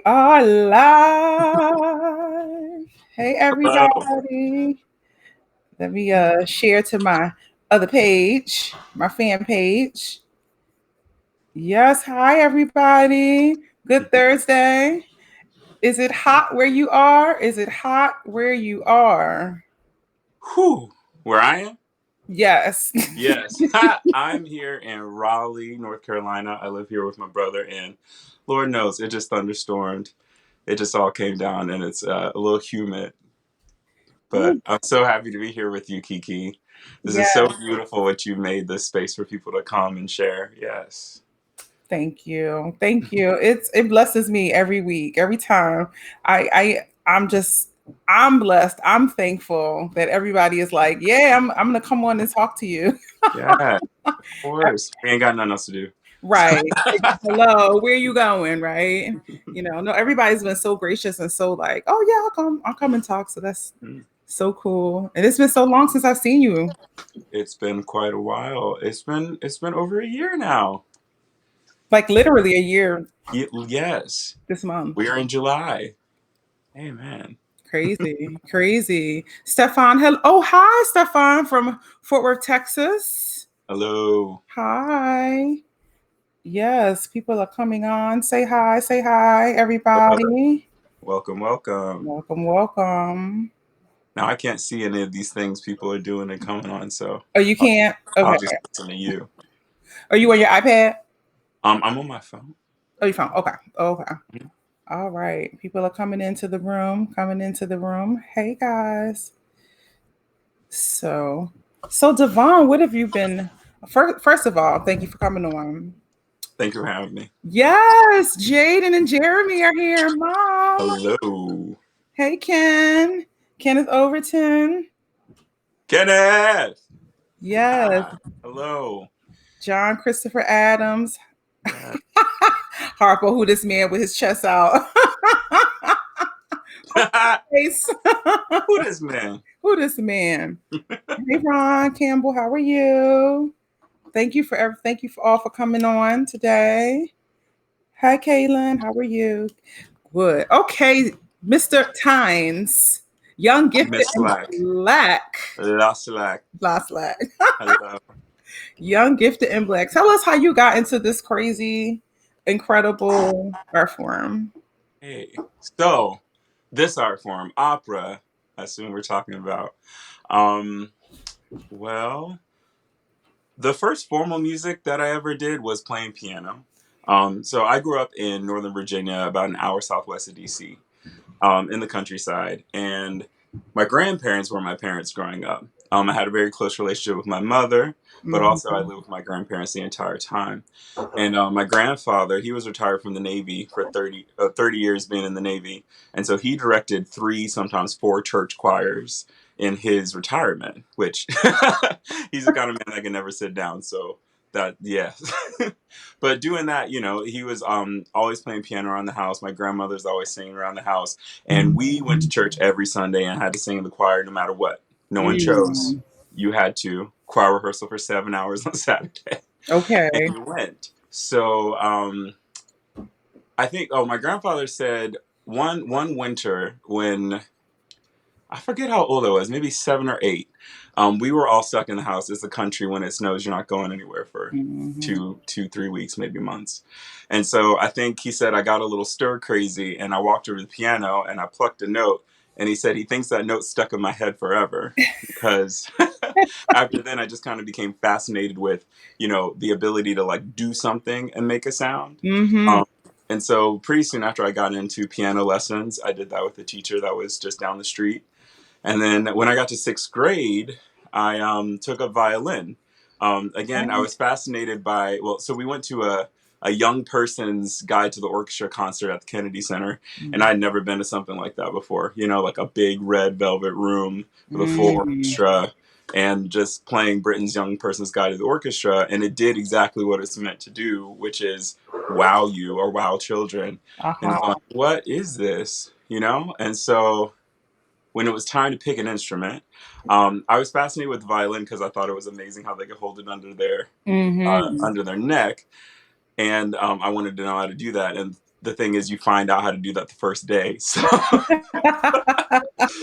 are live. Hey, Hello. everybody. Let me share to my other page, my fan page. Yes, hi, everybody. Good Thursday. Is it hot where you are? Is it hot where you are? Whew. Where I am? Yes. Yes. I'm here in Raleigh, North Carolina. I live here with my brother, and Lord knows it just thunderstormed. It just all came down, and it's a little humid. But Ooh, I'm so happy to be here with you, Kiki. This is so yes. beautiful what you made this space for people to come and share. Yes. Thank you. Thank you. It blesses me every week, every time. I'm blessed. I'm thankful that everybody is like, yeah, I'm gonna come on and talk to you. Yeah, of course. We ain't got nothing else to do. Right. Hello, where you going? Right. No, everybody's been so gracious and so like, oh yeah, I'll come and talk. So that's so cool. And it's been so long since I've seen you. It's been quite a while. It's been over a year now. Like literally a year Yes. this month. We are in July. Amen. Crazy, crazy. Stefan, hello. Oh, hi, Stefan from Fort Worth, Texas. Hello. Hi. Yes, people are coming on. Say hi, everybody. Welcome, welcome. Welcome, welcome. Now I can't see any of these things people are doing and coming on, so Oh, you I'll, can't? I'll Okay. just listen to you. Are you on your iPad? I'm on my phone. Oh, you found. Okay. Okay. Mhm. All right. People are coming into the room, coming into the room. Hey, guys. So, so Devon, what have you been? First of all, thank you for coming on. Thank you for having me. Yes, Jaden and Jeremy are here. Mom. Hello. Hey, Ken. Kenneth Overton. Kenneth! Yes. Hello. John Christopher Adams. Yeah. Harpo, who this man with his chest out. Face. Who this man? Who this man? Hey, Ron Campbell, how are you? Thank you for all for coming on today. Hi, Kaylin, how are you? Good. Okay, Mr. Tines, young, gifted, Miss and Slack. black. Lost Slack. Last lag. Hello. Young, gifted, and black. Tell us how you got into this crazy, incredible art form. Hey. So, this art form, opera, I assume we're talking about. Um, well, the first formal music that I ever did was playing piano. So I grew up in Northern Virginia, about an hour southwest of DC, in the countryside. And my grandparents were my parents growing up. I had a very close relationship with my mother, but also I Mhm. lived with my grandparents the entire time. And my grandfather, he was retired from the Navy for 30 years being in the Navy. And so he directed three, sometimes four church choirs in his retirement, which he's the kind of man that can never sit down. So that, yeah. But doing that, he was always playing piano around the house. My grandmother's always singing around the house. And we went to church every Sunday and had to sing in the choir no matter what. No one chose. Mm. You had to choir rehearsal for 7 hours on Saturday. And Okay. you went. So I think, oh, my grandfather said one winter when I forget how old I was, maybe 7 or 8. We were all stuck in the house. It's the country. When it snows, you're not going anywhere for Mhm. 2, 3 weeks, maybe months. And so I think he said I got a little stir crazy and I walked over to the piano and I plucked a note. And he said he thinks that note stuck in my head forever because after then I just kind of became fascinated with, the ability to like do something and make a sound. Mhm. Um, and so pretty soon after I got into piano lessons, I did that with a teacher that was just down the street. And then when I got to 6th grade, I took up violin. Again, I was fascinated by, well, so we went to a young person's guide to the orchestra concert at the Kennedy Center. And I had never been to something like that before, like a big red velvet room with a full Mhm. orchestra and just playing Britain's Young Person's Guide to the Orchestra. And it did exactly what it's meant to do, which is wow you or wow children and Uh-huh. going, what is this? And so when it was time to pick an instrument, I was fascinated with the violin because I thought it was amazing how they could hold it under their Mhm. neck, and I wanted to know how to do that. And the thing is, you find out how to do that the first day. So,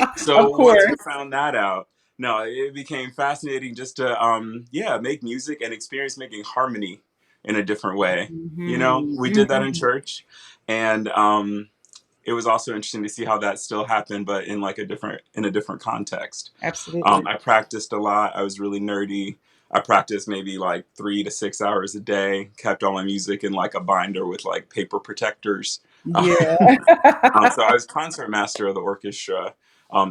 Of so once we course. found that out, no, it became fascinating just to, yeah, make music and experience making harmony in a different way. You know, Mhm, we did that in mhm. church, and it was also interesting to see how that still happened, but in like a different context. Absolutely. I practiced a lot. I was really nerdy. I practiced maybe like 3 to 6 hours a day. Kept all my music in like a binder with like paper protectors. Yeah. So I was concert master of the orchestra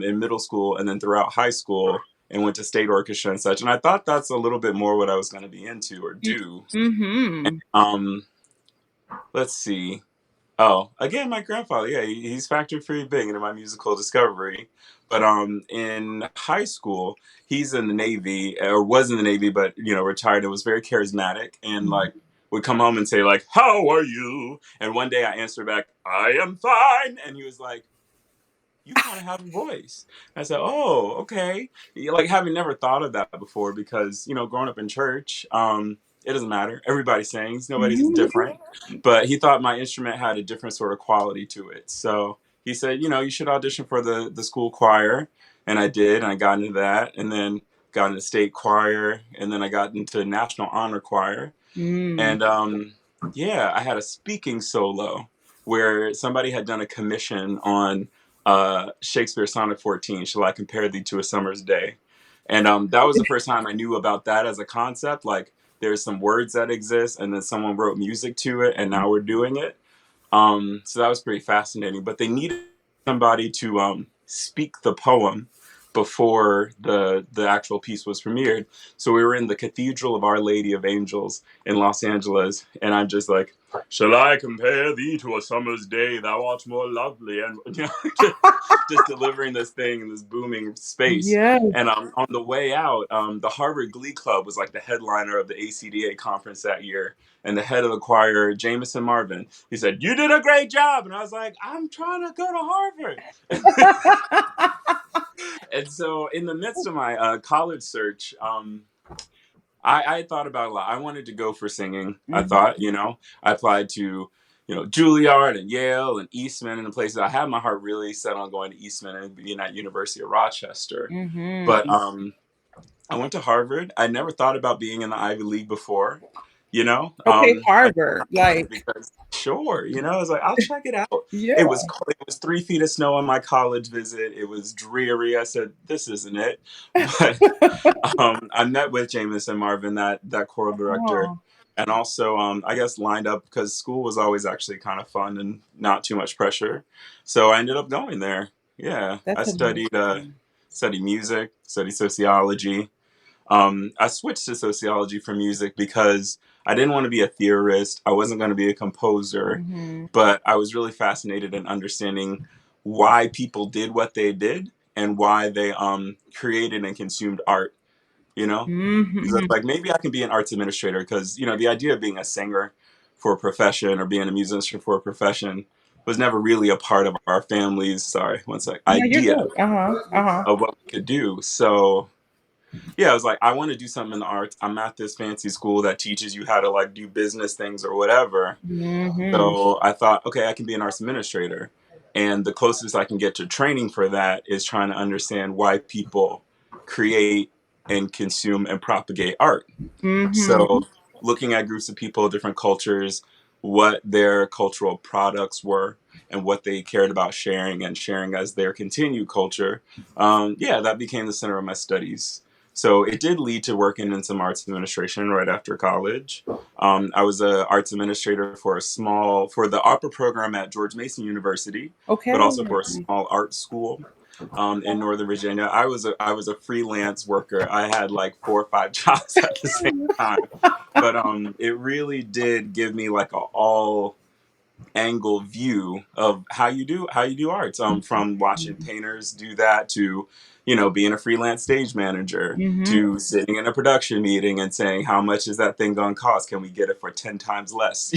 in middle school and then throughout high school, and went to state orchestra and such. And I thought that's a little bit more what I was going to be into or do. Mhm. Um, let's see. Oh, again, my grandfather. Yeah, he's factored pretty big into my musical discovery. But in high school, he's in the Navy or was in the Navy, but retired and was very charismatic and like would come home and say like, "How are you?" And one day I answered back, "I am fine," and he was like, "You kind of have a voice." I said, "Oh, okay." Like having never thought of that before because growing up in church, it doesn't matter. Everybody sings. Nobody's Mhm. different. But he thought my instrument had a different sort of quality to it. So he said, "You should audition for the school choir," and I did. And I got into that, and then got into state choir, and then I got into national honor choir. Mm. And yeah, I had a speaking solo where somebody had done a commission on Shakespeare's Sonnet 14, Shall I Compare Thee to a Summer's Day? And that was the first time I knew about that as a concept. Like, there's some words that exist, and then someone wrote music to it, and now we're doing it. So that was pretty fascinating. But they needed somebody to speak the poem before the actual piece was premiered. So we were in the Cathedral of Our Lady of Angels in Los Angeles, and I'm just like, "Shall I compare thee to a summer's day? Thou art more lovely," and just delivering this thing in this booming space. Yes. And on the way out, the Harvard Glee Club was like the headliner of the ACDA conference that year, and the head of the choir, Jameson Marvin, he said, "You did a great job." And I was like, "I'm trying to go to Harvard." And so, in the midst of my college search, I thought about it a lot. I wanted to go for singing. I Mhm, thought, I applied to, Juilliard and Yale and Eastman and the places. I had my heart really set on going to Eastman and being at University of Rochester. But mhm. I went to Harvard. I never thought about being in the Ivy League before. Okay, I Harvard, like, because sure, I was like, I'll check it out. yeah. It was cold. It was 3 feet of snow on my college visit. It was dreary. I said, "This isn't it." But I met with Jameson Marvin, that choral director, Oh, and also I guess lined up because school was always actually kind of fun and not too much pressure. So I ended up going there. Yeah, I that's amazing. studied music, studied sociology. I switched to sociology for music because I didn't want to be a theorist. I wasn't going to be a composer, Mhm, but I was really fascinated in understanding why people did what they did and why they created and consumed art. You know, because it's mhm. like maybe I can be an arts administrator because the idea of being a singer for a profession or being a musician for a profession was never really a part of our family's No, you're idea good. Uh-huh, uh-huh. of what we could do. So yeah, I was like, I want to do something in the arts. I'm at this fancy school that teaches you how to like do business things or whatever. Mhm, So I thought, okay, I can be an arts administrator. And the closest I can get to training for that is trying to understand why people create and consume and propagate art. So, mhm, looking at groups of people, different cultures, what their cultural products were, and what they cared about sharing and sharing as their continued culture, yeah, that became the center of my studies. So it did lead to working in some arts administration right after college. I was a arts administrator for the opera program at George Mason University, but okay. also for a small art school in Northern Virginia. I was a freelance worker. I had like 4 or 5 jobs at the same time, but it really did give me like a all angle view of how you do arts. From watching painters do that to being a freelance stage manager Mhm. to sitting in a production meeting and saying how much is that thing gonna cost? Can we get it for 10 times less?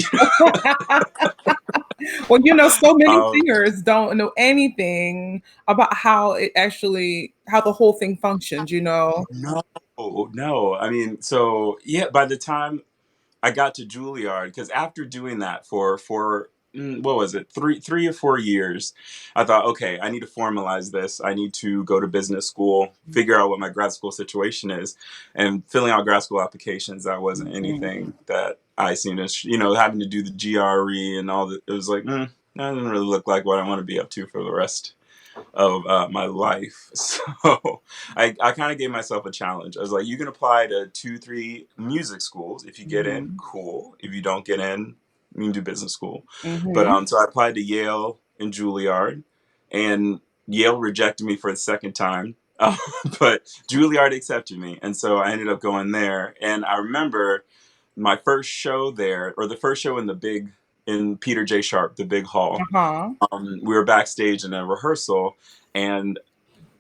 Well, so many um, singers don't know anything about how the whole thing functions. no, no. I mean, so yeah. By the time I got to Juilliard, because after doing that for what was it, 3 or 4 years, I thought, okay, I need to formalize this. I need to go to business school, figure out what my grad school situation is. And filling out grad school applications, that wasn't Mhm. anything that I seemed to, having to do the GRE and all that. It was like, that doesn't really look like what I want to be up to for the rest of my life. So I kind of gave myself a challenge. I was like, you can apply to 2, 3 music schools. If you get in, Mhm. cool. If you don't get in, you can do business school. But Mhm. so I applied to Yale and Juilliard, and Yale rejected me for the second time. But Juilliard accepted me, and so I ended up going there. And I remember my first show there, or the first show in Peter J. Sharp, the big hall. Uh-huh. We were backstage in a rehearsal, and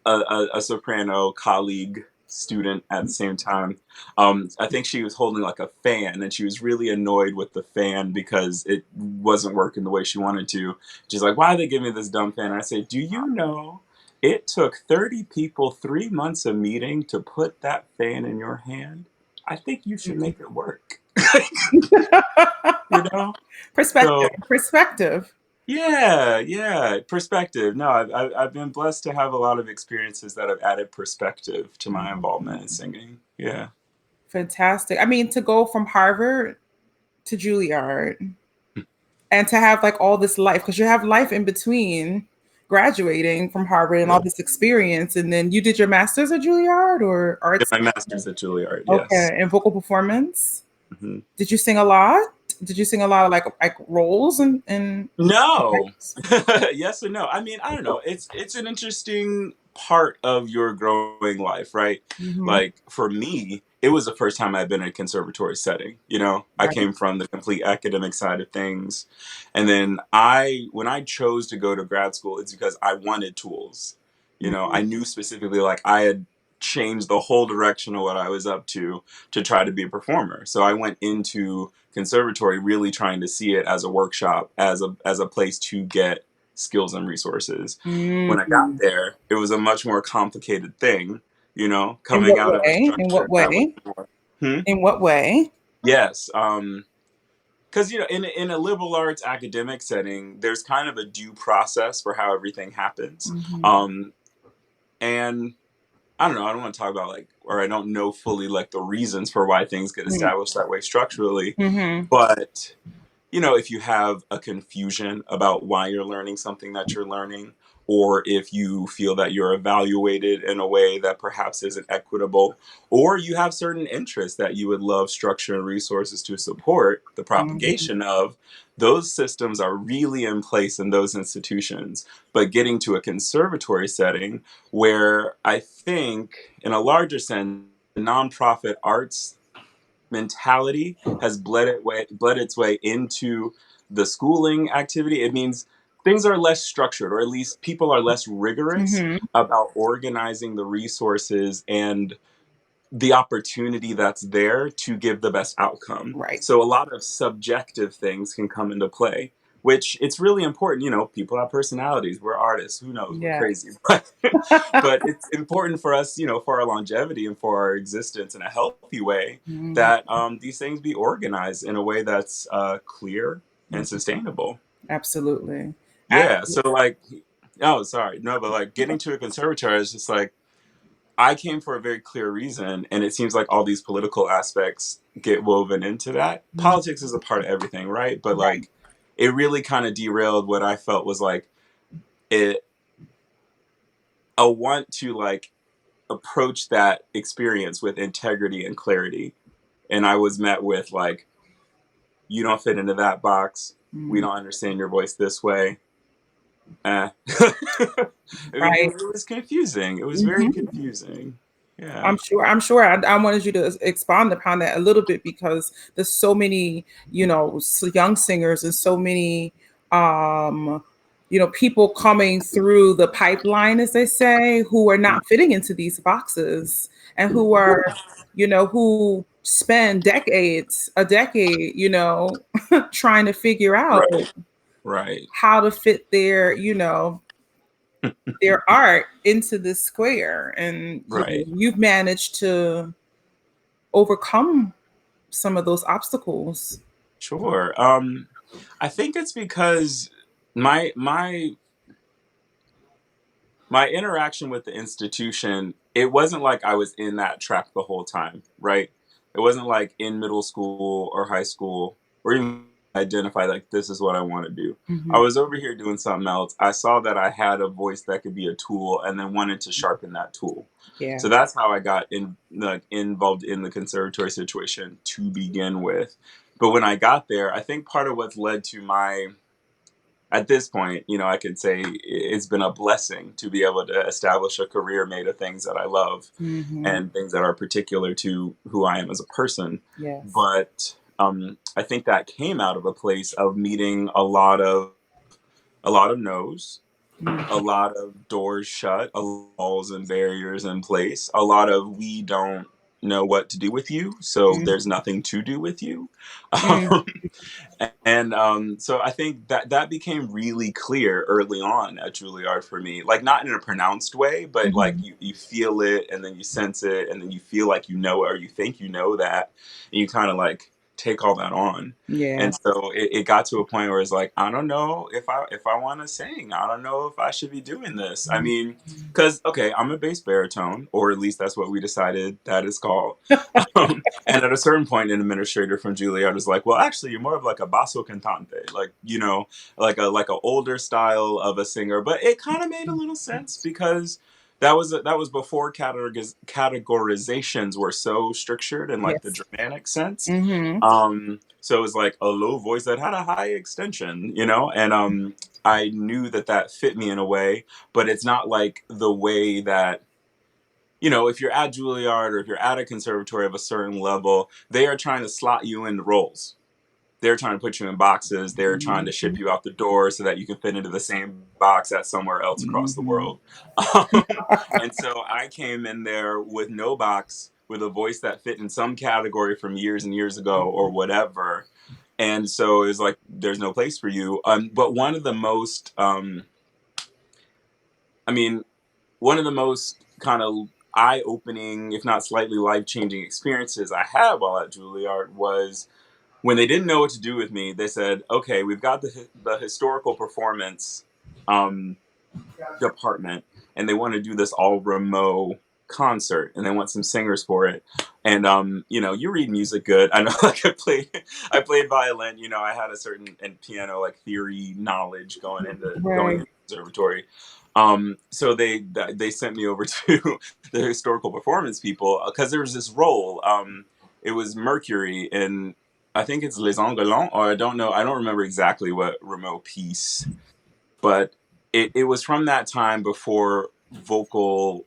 a soprano colleague student at the same time. I think she was holding like a fan, and she was really annoyed with the fan because it wasn't working the way she wanted to. She's like, "Why are they giving me this dumb fan?" And I said, "Do you know it took 30 people 3 months of meeting to put that fan in your hand? I think you should make it work." you know? Perspective. So Perspective. yeah, yeah, perspective. No, I've been blessed to have a lot of experiences that have added perspective to my involvement in singing. Yeah, Fantastic. I mean, to go from Harvard to Juilliard and to have like all this life, because you have life in between graduating from Harvard and all yeah. this experience. And then you did your master's at Juilliard or Did arts? my master's at Juilliard. Yes. Okay. And vocal performance. hmm Did you sing a lot? Did you sing a lot of like roles and No. Yes and no. I mean, I don't know. It's an interesting part of your growing life, right? mm-hmm. Like for me, it was the first time I'd been in a conservatory setting. I Right. came from the complete academic side of things. And then when I chose to go to grad school, it's because I wanted tools. Mhm. I knew specifically like I had changed the whole direction of what I was up to try to be a performer. So I went into conservatory really trying to see it as a workshop, as a place to get skills and resources. When I got Mhm. there, it was a much more complicated thing, In coming what out of a way? In what structure that was way? more. Hmm? In what way? Yes. Because in a liberal arts academic setting, there's kind of a due process for how everything happens. Mhm. Um, and I don't know. I don't want to talk about or I don't know fully the reasons for why things get established that way structurally. Mhm. But if you have a confusion about why you're learning something that you're learning, or if you feel that you're evaluated in a way that perhaps isn't equitable, or you have certain interests that you would love structure and resources to support the Mhm. propagation of, those systems are really in place in those institutions. But getting to a conservatory setting where I think, in a larger sense, the nonprofit arts mentality has bled its way into the schooling activity. It means things are less structured, or at least people are less rigorous Mhm. about organizing the resources and the opportunity that's there to give the best outcome. Right. So a lot of subjective things can come into play, which it's really important. People have personalities. We're artists. Who knows? We're crazy. Yes. But it's important for us, for our longevity and for our existence in a healthy way, Mhm. that these things be organized in a way that's clear and sustainable. Absolutely. Yeah. So oh, sorry. No, but getting to a conservatory is just I came for a very clear reason, and it seems like all these political aspects get woven into that. Mhm. Politics is a part of everything, right? But Right. it really kind of derailed what I felt was it a want to approach that experience with integrity and clarity. And I was met with you don't fit into that box. We Mhm. don't understand your voice this way. Right. It was confusing. It was very Mhm. confusing. Yeah. I'm sure. I'm sure. I wanted you to expand upon that a little bit because there's so many, young singers and so many, um, people coming through the pipeline, as they say, who are not fitting into these boxes and who are, who spend a decade, trying to figure out Right. Right. how to fit their art into this square, and Right. you've managed to overcome some of those obstacles. Sure. I think it's because my my my interaction with the institution, it wasn't like I was in that track the whole time, right? It wasn't like in middle school or high school or even identify like this is what I want to do. I Hmm. was over here doing something else. I saw that I had a voice that could be a tool and then wanted to sharpen that tool. Yeah. So that's how I got involved in the conservatory situation to begin with. But when I got there, I think part of what's led to my at this point, I could say it's been a blessing to be able to establish a career made of things that I love Hmm. and things that are particular to who I am as a person. Yes. But I think that came out of a place of meeting a lot of no's, a Hmm. lot of doors shut, a lot of walls and barriers in place, a lot of we don't know what to do with you, so there's nothing to do with you. Hmm. And so I think that became really clear early on at Juilliard for me, like not in a pronounced way, but like Hmm. you feel it and then you sense it and then you feel like you know it or you think you know that and you kind of like take all that on. Yeah. And so it got to a point where it's like, I don't know if I want to sing. I don't know if I should be doing this. I mean, because okay, I'm a bass baritone, or at least that's what we decided that is called. And at a certain point, an administrator from Juilliard was like, "Well, actually, you're more of like a basso cantante, like like a older style of a singer." But it kind of made a little sense because that was before categorizations were so structured in like the Yes. Germanic sense. Hmm. So it was like a low voice that had a high extension, and I knew that fit me in a way, but it's not like the way that if you're at Juilliard or if you're at a conservatory of a certain level, they are trying to slot you into roles. They're trying to put you in boxes. They're trying to ship you out the door so that you can fit into the same box at somewhere else across the Hmm. world. And so I came in there with no box, with a voice that fit in some category from years and years ago or whatever. And so it was like, there's no place for you. But I mean, one of the most kind of eye-opening, if not slightly life-changing experiences I had while at Juilliard was when they didn't know what to do with me. They said, "Okay, we've got the historical performance um, department, and they want to do this all remote concert, and they want some singers for it." And you read music good. I know, like I played violin. I had a certain and piano like theory knowledge going Right. into conservatory. So they sent me over to the historical performance people because there was this role. It was Mercury in I think it's Les Anglais, or I don't know. I don't remember exactly what remote piece, but it was from that time before vocal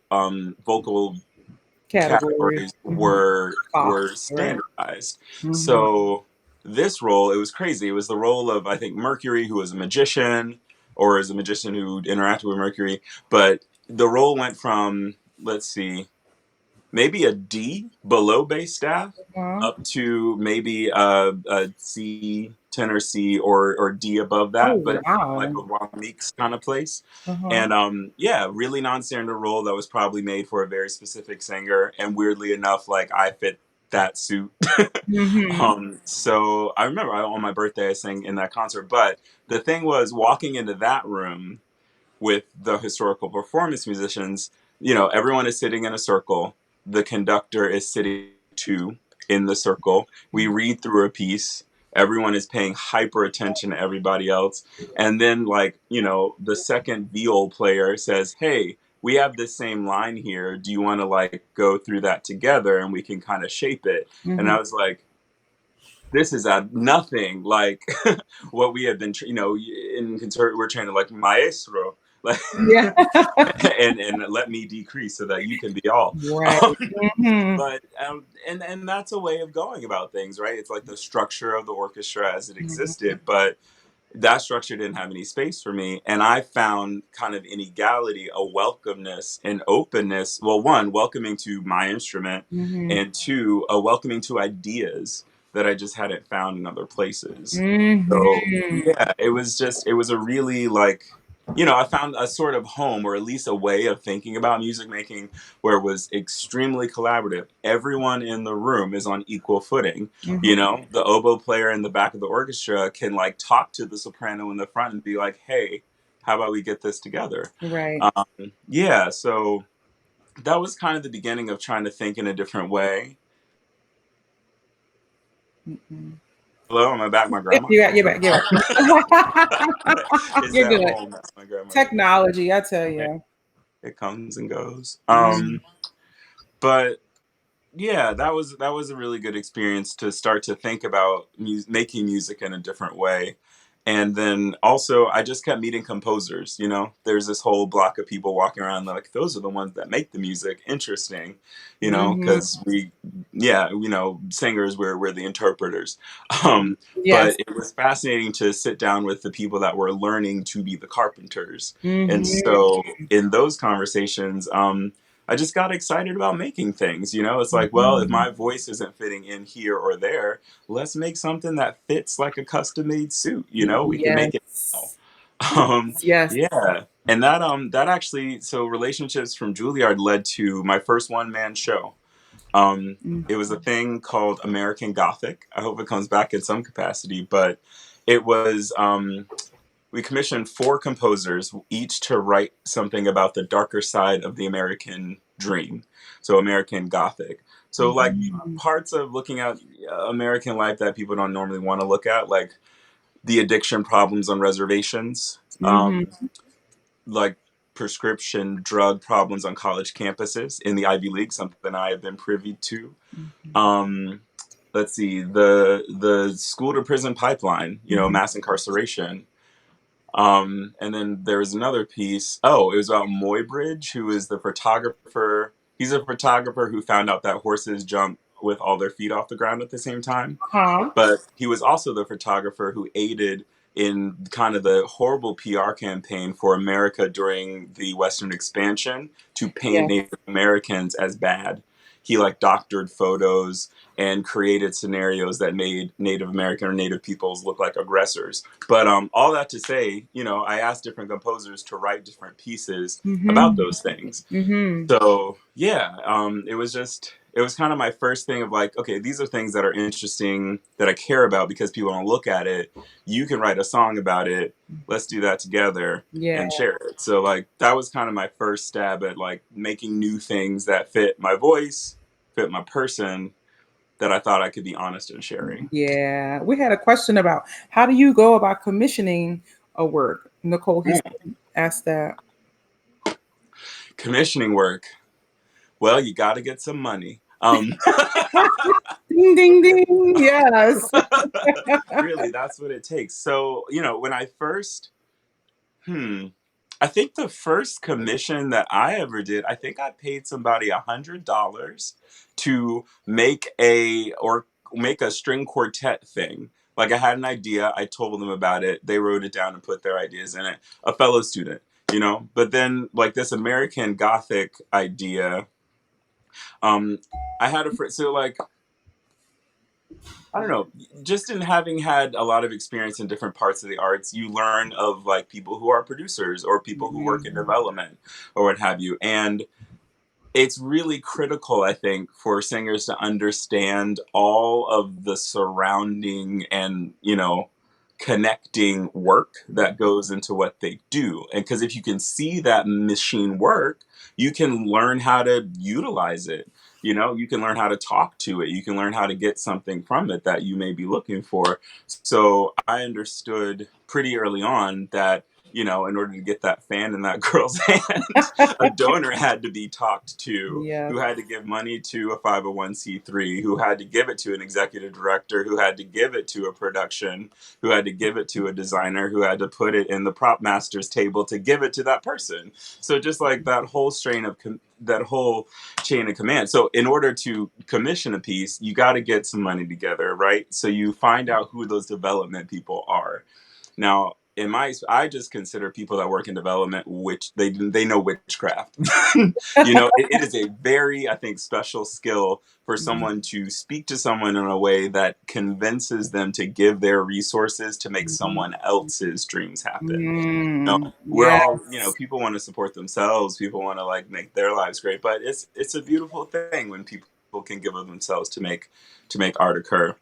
Categories. categories Hmm. were Box. Right. standardized. Hmm. So this role, it was crazy. It was the role of I think Mercury, who was a magician, or is a magician who interacted with Mercury. But the role went from, let's see, maybe a D below bass staff Uh-huh. up to maybe a C, tenor C, or D above Oh that, but it's like wow. a raw mix kind of place. Uh-huh. And yeah, really non-standard role that was probably made for a very specific singer. And weirdly enough, like I fit that suit. Hmm. So I remember on my birthday I sang in that concert. But the thing was walking into that room with the historical performance musicians, everyone is sitting in a circle. The conductor is sitting too in the circle. We read through a piece. Everyone is paying hyper attention to everybody else. And then, like, the second viol player says, "Hey, we have this same line here. Do you want to, like, go through that together and we can kind of shape it?" And Hmm. I was like, this is nothing like what we have been, in concert. We're trying to like maestro, like, Yeah. and let me decrease so that you can be all. Right. Hmm. But and that's a way of going about things, right? It's like the structure of the orchestra as it existed, but that structure didn't have any space for me. And I found kind of in egality a welcomeness and openness. Well, one, welcoming to my instrument, Hmm. and two, a welcoming to ideas that I just hadn't found in other places. So Hmm. yeah, it was a really like I found a sort of home, or at least a way of thinking about music making where it was extremely collaborative. Everyone in the room is on equal footing. The oboe player in the back of the orchestra can like talk to the soprano in the front and be like, hey, how about we get this together? Right. Yeah, so that was kind of the beginning of trying to think in a different way. Mm-mm. Hello, am I back, my Yep, grandma? you're back. You're back. Is You're that good. home? That's my grandmother. Technology, I tell you. It comes and goes. Mm. But yeah, that was a really good experience to start to think about making music in a different way. And then also I just kept meeting composers. There's this whole block of people walking around like those are the ones that make the music interesting, Hmm. because yeah, singers, we're the interpreters. um Yes. but it was fascinating to sit down with the people that were learning to be the carpenters. And Hmm. so in those conversations, I just got excited about making things. It's like, well, if Hmm. my voice isn't fitting in here or there, let's make something that fits like a custom made suit. We can make it now. Yes. Yes. Yeah. And that actually, so relationships from Juilliard led to my first one man show. It was a thing called American Gothic. I hope it comes back in some capacity, but it was we commissioned four composers, each to write something about the darker side of the American dream. So American Gothic. So like Hmm. parts of looking at American life that people don't normally want to look at, like the addiction problems on reservations, Hmm. like prescription drug problems on college campuses in the Ivy League, something I have been privy to. Um, let's see, the school to prison pipeline, Hmm. mass incarceration. And then there was another piece. Oh, it was about Moybridge, who is the photographer. He's a photographer who found out that horses jump with all their feet off the ground at the same time. Huh? But he was also the photographer who aided in kind of the horrible PR campaign for America during the Western expansion to paint Yes. Native Americans as bad. He like doctored photos and created scenarios that made Native American or Native peoples look like aggressors. But all that to say, I asked different composers to write different pieces about Hmm. those things. Hmm. So yeah, it was kind of my first thing of like, okay, these are things that are interesting that I care about because people don't look at it. You can write a song about it. Let's do that together Yeah. and share it. So like that was kind of my first stab at like making new things that fit my voice, fit my person, that I thought I could be honest in sharing. Yeah. We had a question about how do you go about commissioning a work? Nicole Ooh, has asked that. commissioning work. Well, you got to get some money. Ding, ding, ding. Yes. Really, that's what it takes. So, when I first, hmm, I think the first commission that I ever did, I think I paid somebody $100 to make a string quartet thing. Like I had an idea, I told them about it, they wrote it down and put their ideas in it. A fellow student, But then like this American Gothic idea, um, I had a friend. So like I don't know, just in having had a lot of experience in different parts of the arts, you learn of like people who are producers or people who work in Mhm. development or what have you. And it's really critical, I think, for singers to understand all of the surrounding and, connecting work that goes into what they do. And because if you can see that machine work, you can learn how to utilize it. You can learn how to talk to it. You can learn how to get something from it that you may be looking for. So I understood pretty early on that, in order to get that fan in that girl's hand, a donor had to be talked to, Yes. who had to give money to a 501c3, who had to give it to an executive director, who had to give it to a production, who had to give it to a designer, who had to put it in the prop master's table to give it to that person. So just like that whole that whole chain of command. So in order to commission a piece, you got to get some money together, right? So you find out who those development people are. Now, I just consider people that work in development, which they know witchcraft. It is a very, I think, special skill for someone to speak to someone in a way that convinces them to give their resources to make someone else's dreams happen. We're all, Yes. people want to support themselves, people want to like make their lives great, but it's a beautiful thing when people can give of themselves to make art occur.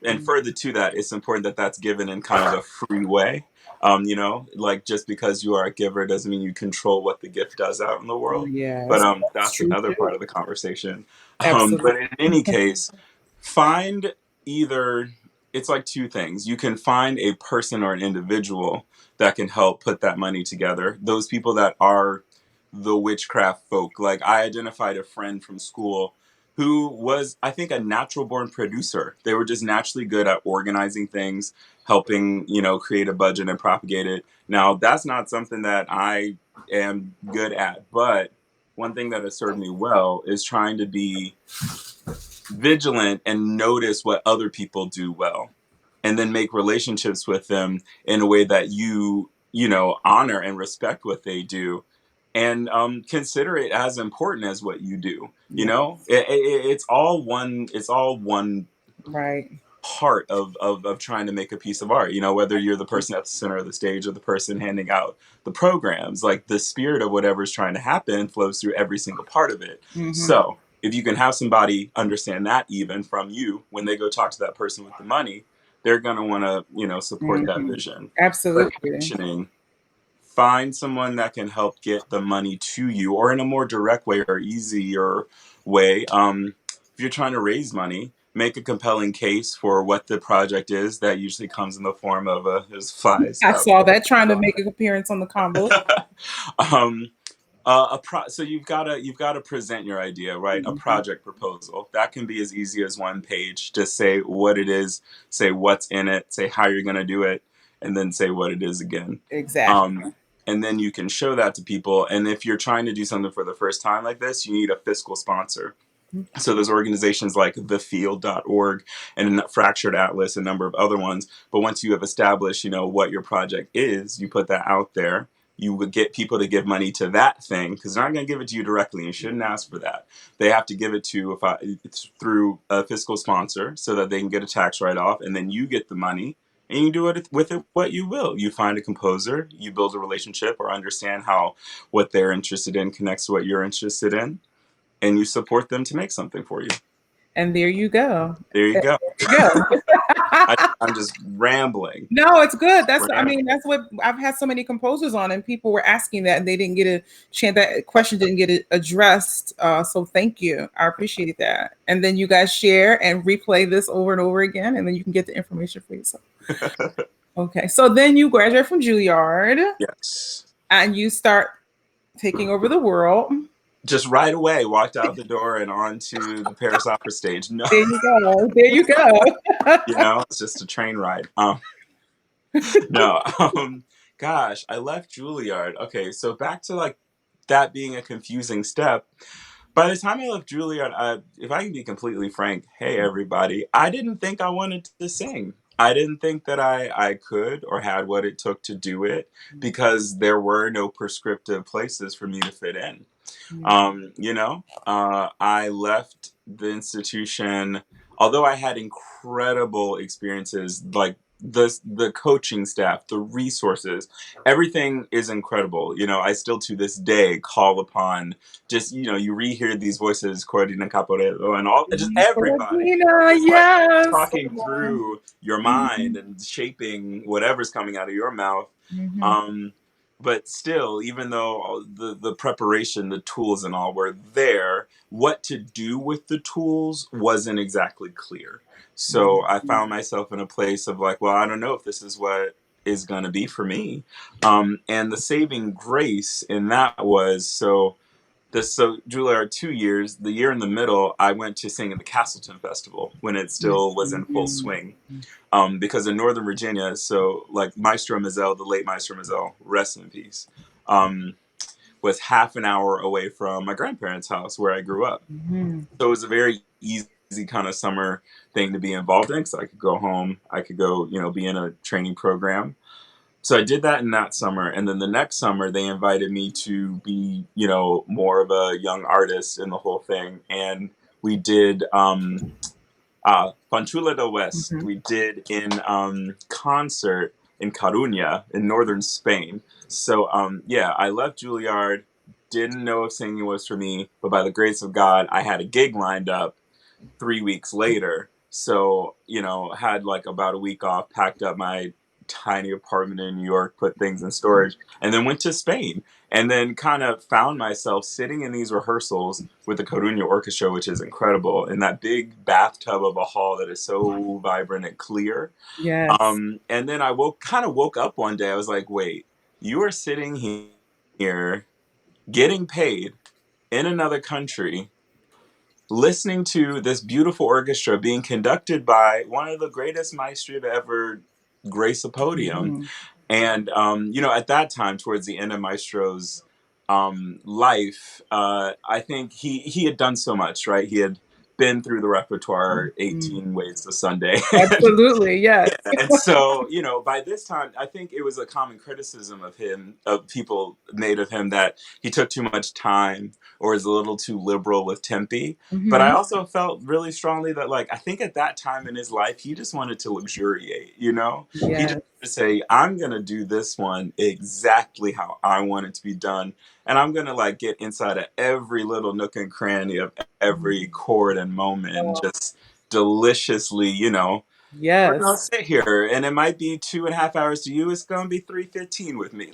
And further to that, it's important that that's given in kind of a free way. Like just because you are a giver doesn't mean you control what the gift does out in the world. But Yes. That's that's true another too. part of the conversation. Absolutely. But in any case, find either, it's like two things. You can find a person or an individual that can help put that money together. Those people that are the witchcraft folk. Like I identified a friend from school who was, I think, a natural born producer. They were just naturally good at organizing things, helping, create a budget and propagate it. Now, that's not something that I am good at, but one thing that has served me well is trying to be vigilant and notice what other people do well, and then make relationships with them in a way that honor and respect what they do, and consider it as important as what you do. Yes. It's all one. It's all one Right. part of trying to make a piece of art. Whether you're the person at the center of the stage or the person handing out the programs, like the spirit of whatever's trying to happen flows through every single part of it. So if you can have somebody understand that, even from you, when they go talk to that person with the money, they're going to want to support that vision. But Absolutely. mentioning, find someone that can help get the money to you, or in a more direct way or easier way. If you're trying to raise money, make a compelling case for what the project is. That usually comes in the form of there's flies. I saw that trying to make an appearance on the combo. um, so you've got to present your idea, right? A project proposal that can be as easy as one page. Just say what it is, say what's in it, say how you're going to do it, and then say what it is again. Exactly. And then you can show that to people. And if you're trying to do something for the first time like this, you need a fiscal sponsor. So there's organizations like thefield.org and Fractured Atlas, a number of other ones. But once you have established, what your project is, you put that out there. You would get people to give money to that thing, because they're not going to give it to you directly. You shouldn't ask for that. They have to give it to through a fiscal sponsor, so that they can get a tax write-off, and then you get the money. And you do it with it what you will. You find a composer, you build a relationship, or understand how what they're interested in connects to what you're interested in, and you support them to make something for you. And there you go. There you There go. you go. I'm just rambling. No, it's good. I Rambling. mean, that's what I've had so many composers on, and people were asking that, and they didn't get a chance. That question didn't get addressed. So thank you. I appreciate that. And then you guys share and replay this over and over again, and then you can get the information for yourself. Okay. So then you graduate from Juilliard, Yes. and you start taking over the world. Just right away, walked out the door and onto the Paris Opera stage. No, There you go. There you go. it's just a train ride. No, gosh, I left Juilliard. Okay, so back to like that being a confusing step. By the time I left Juilliard, if I can be completely frank, hey everybody, I didn't think I wanted to sing. I didn't think that I could or had what it took to do it, because there were no prescriptive places for me to fit in. I left the institution, although I had incredible experiences, like the coaching staff, the resources, everything is incredible. I still to this day call upon, just you rehear these voices, Cordina Caporetto and all, just everybody, Cortina, just like yes. talking through your mind and shaping whatever's coming out of your mouth. Mhm. Um, but still, even though the preparation, the tools and all were there, what to do with the tools wasn't exactly clear. So I found myself in a place of like, well, I don't know if this is what is going to be for me. And the saving grace in that was, so Juilliard 2 years, the year in the middle, I went to sing at the Castleton Festival when it still was in full swing. Because in Northern Virginia, so like Maestro Mazel, the late Maestro Mazel, rest in peace, um, was half an hour away from my grandparents' house where I grew up. Mhm. So it was a very easy kind of summer thing to be involved in, because I could go home, I could go, be in a training program. So I did that in that summer, and then the next summer they invited me to be, more of a young artist in the whole thing, and we did Panchula del West. Mhm. We did in concert in Coruña in northern Spain. So yeah, I left Juilliard, didn't know if singing was for me, but by the grace of God, I had a gig lined up 3 weeks later. So, had like about a week off, packed up my tiny apartment in New York, put things in storage, and then went to Spain. And then kind of found myself sitting in these rehearsals with the Coruña Orchestra, which is incredible, in that big bathtub of a hall that is so vibrant and clear. Yes. And then I woke up one day. I was like, wait, you are sitting here getting paid in another country, listening to this beautiful orchestra being conducted by one of the greatest maestri to ever grace a podium. Mhm. And, at that time, towards the end of Maestro's life, I think he had done so much, right? He had been through the repertoire Mhm. 18 Ways to Sunday. Absolutely, yes. And so, by this time, I think it was a common criticism of him, of people made of him, that he took too much time or is a little too liberal with tempi. But I Mhm. also felt really strongly that, like, I think at that time in his life, he just wanted to luxuriate. He just Yes. wanted to say, I'm going to do this one exactly how I want it to be done. And I'm going to, like, get inside of every little nook and cranny of every Mhm. chord and moment and Oh, just deliciously, we're gonna yes. sit here, and it might be 2.5 hours to you. It's gonna be 3:15 with me.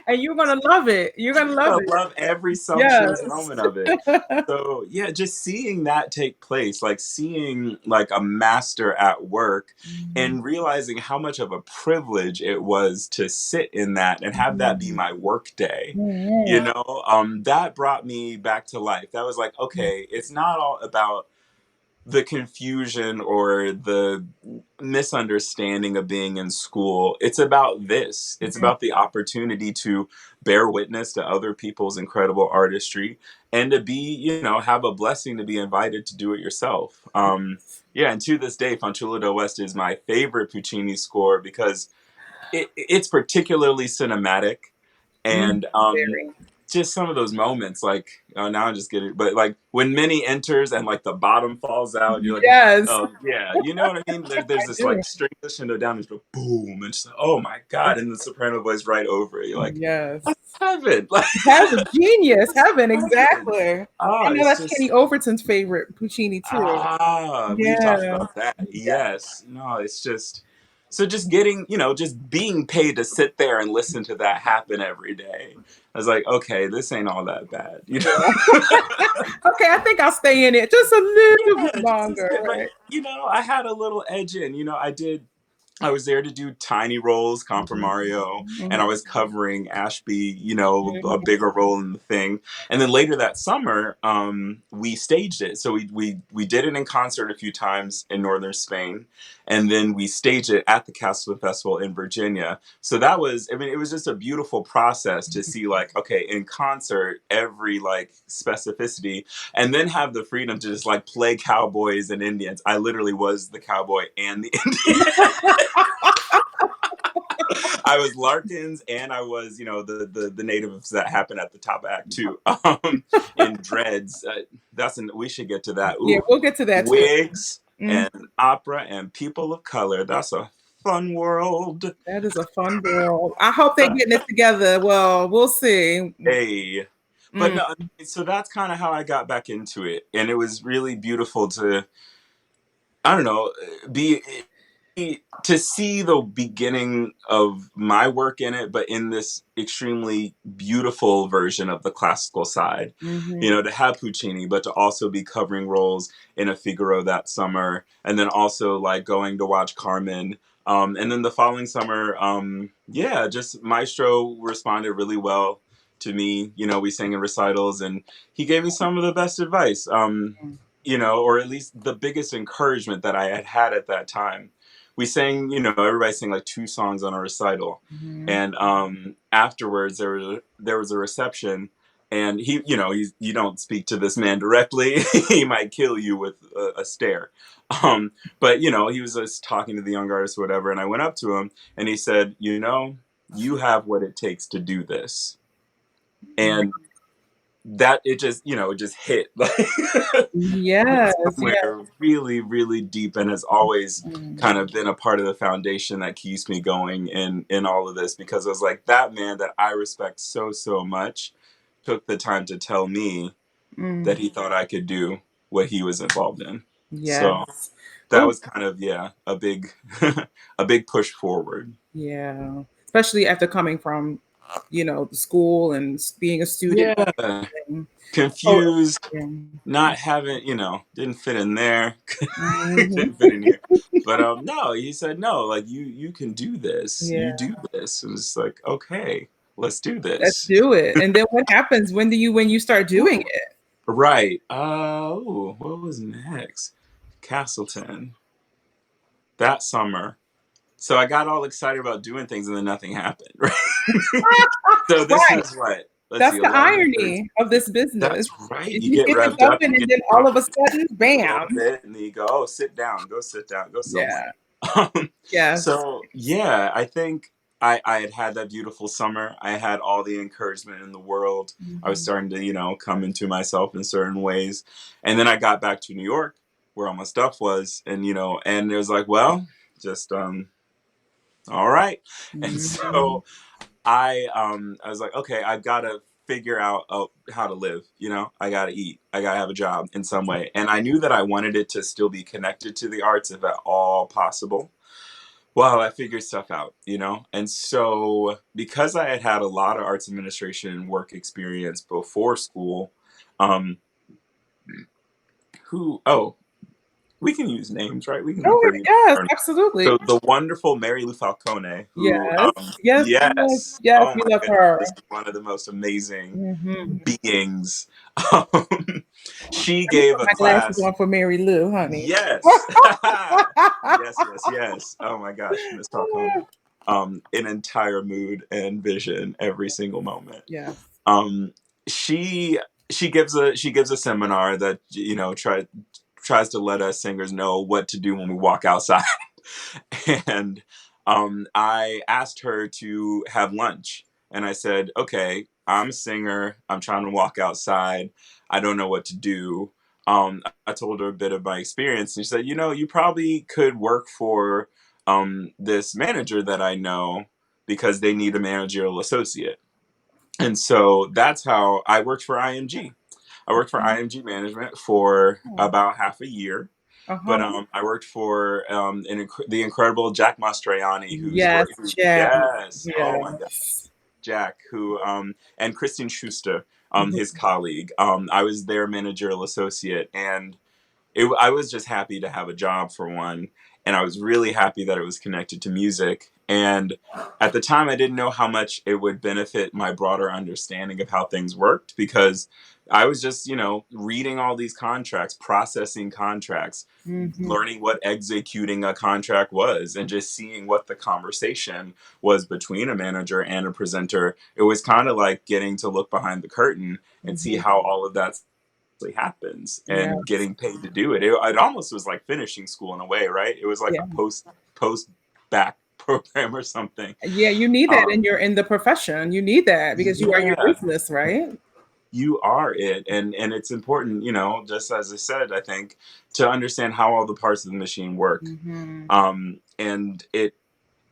And you're gonna love it. You're gonna love I it. love every sumptuous Yes. moment of it. So yeah, just seeing that take place, like seeing like a master at work, Mhm. and realizing how much of a privilege it was to sit in that and have that be Mhm. my work day. Mhm. That brought me back to life. That was like, okay, it's not all about the confusion or the misunderstanding of being in school. It's about this. It's Mhm. about the opportunity to bear witness to other people's incredible artistry, and to be, have a blessing to be invited to do it yourself. Yeah, and to this day, Fanciullo del West is my favorite Puccini score because it's particularly cinematic, Mm. and Very. just some of those moments, like, oh, now I'm just getting, but like when Minnie enters and like the bottom falls out, you're like, Yes, oh yeah, you know what I mean? There's I this do. like string crescendo down, and just go boom, and just like, oh my god, and the soprano voice right over it. You're like, Yes. that's heaven, like Heaven, genius, that's heaven, heaven. exactly. I Oh, know it's that's just Kenny Overton's favorite Puccini too. we've talked Yeah. about that. Yeah. Yes, no, it's just so just getting, just being paid to sit there and listen to that happen every day. I was like, okay, this ain't all that bad. Yeah. Okay, I think I'll stay in it just a little bit Yeah, just as longer, good. But right? I had a little edge in. I was there to do tiny roles, Mhm. Mario, and Mhm. I was covering Ashby, a Mhm. bigger role in the thing. And then later that summer, we staged it. So we did it in concert a few times in northern Spain, and then we staged it at the Castle Festival in Virginia. So that was, I mean, it was just a beautiful process to see, like, okay, in concert, every like specificity, and then have the freedom to just like play cowboys and Indians. I literally was the cowboy and the Indian. I was Larkins, and I was, the natives that happen at the top act too. In dreads. We should get to that. Yeah, Ooh, we'll get to that too. wigs Mhm. and opera and people of color. That's a fun world. That is a fun world. I hope they're getting it together. Well, we'll see. Hey, but Mm. no. So that's kind of how I got back into it, and it was really beautiful to, I don't know, be to see the beginning of my work in it, but in this extremely beautiful version of the classical side. Mhm. To have Puccini, but to also be covering roles in a Figaro that summer, and then also like going to watch Carmen. And then the following summer, yeah, just Maestro responded really well to me. We sang in recitals, and he gave me some of the best advice. Or at least the biggest encouragement that I had had at that time. We sang, everybody sang like two songs on a recital, Mhm. and afterwards there was a reception, and he, you don't speak to this man directly. He might kill you with a stare. But he was just talking to the young artist or whatever, and I went up to him and he said, you have what it takes to do this. And that it just hit like Yes, yes. somewhere really, really deep, and has always kind Mm, of been a part of the foundation that keeps me going in all of this, because I was like, that man that I respect so much took the time to tell me that mm, he thought I could do what he was involved in. So yes. that Oh, was kind of, a big a big push forward. yeah. Especially after coming from, the school and being a student. Yeah. And, oh, Confused, yeah. not having, didn't fit in there, Mhm. didn't fit in here. But no, he said, no, like, you can do this, you Yeah. do this. And it's like, okay, let's do Let's this. do it. And then what happens when you start doing Ooh, it? right. What was next? Castleton that summer. So I got all excited about doing things, and then nothing happened. Right. So this Right. is what, let's That's see, the 11 or 13. irony of this business. That's right. Is You you get get to revved up, going you and get then all of a pumped sudden, a little bam. bit, and then you go, oh, sit down, go sit down, go somewhere. Yeah. Um, Yes. so yeah, I think I had that beautiful summer. I had all the encouragement in the world. I was Mhm. starting to, come into myself in certain ways. And then I got back to New York where all my stuff was, and and it was like, well, just all right. And Mhm. so I was like, okay, I've got to figure out how to live. I got to eat. I got to have a job in some way. And I knew that I wanted it to still be connected to the arts if at all possible. Well, I figured stuff out, And so because I had had a lot of arts administration work experience before school, um, oh, we can use names, right? We can Oh, bring yes, in. absolutely. So the wonderful Mary Lou Falcone, who, Yes. Yes, yes, yes, yes, oh we my love goodness, her. just one of the most amazing Mhm. beings. Um, she Let me gave put a my glasses class. on for Mary Lou, honey. Yes, yes, yes, yes. Oh my gosh, Miss Falcone. An entire mood and vision every single moment. Yes. Um, she she gives a seminar that tries to let us singers know what to do when we walk outside. And I asked her to have lunch, and I said, okay, I'm a singer, I'm trying to walk outside, I don't know what to do. I told her a bit of my experience, and she said, you probably could work for this manager that I know, because they need a managerial associate. And so that's how I worked for IMG. I worked for IMG Management for Oh, about half a year. But uh-huh. I worked for the incredible Jack Mastroianni, Yes, Jack. yes, oh my God, Yes. Jack, who and Christine Schuster, Mhm. his colleague. I was their managerial associate, and I was just happy to have a job for one, and I was really happy that it was connected to music. And at the time, I didn't know how much it would benefit my broader understanding of how things worked, because I was just, reading all these contracts, processing contracts, Mhm. learning what executing a contract was, and just seeing what the conversation was between a manager and a presenter. It was kind of like getting to look behind the curtain and see Mhm. how all of that happens, and Yes. getting paid to do it. It almost was like finishing school in a way, right? It was like Yeah. a post back program or something. Yeah, you need that Um, in the profession. You need that because you are your yeah, business, right? you are it, and it's important, just as I said, I think, to understand how all the parts of the machine work. Mhm. And it,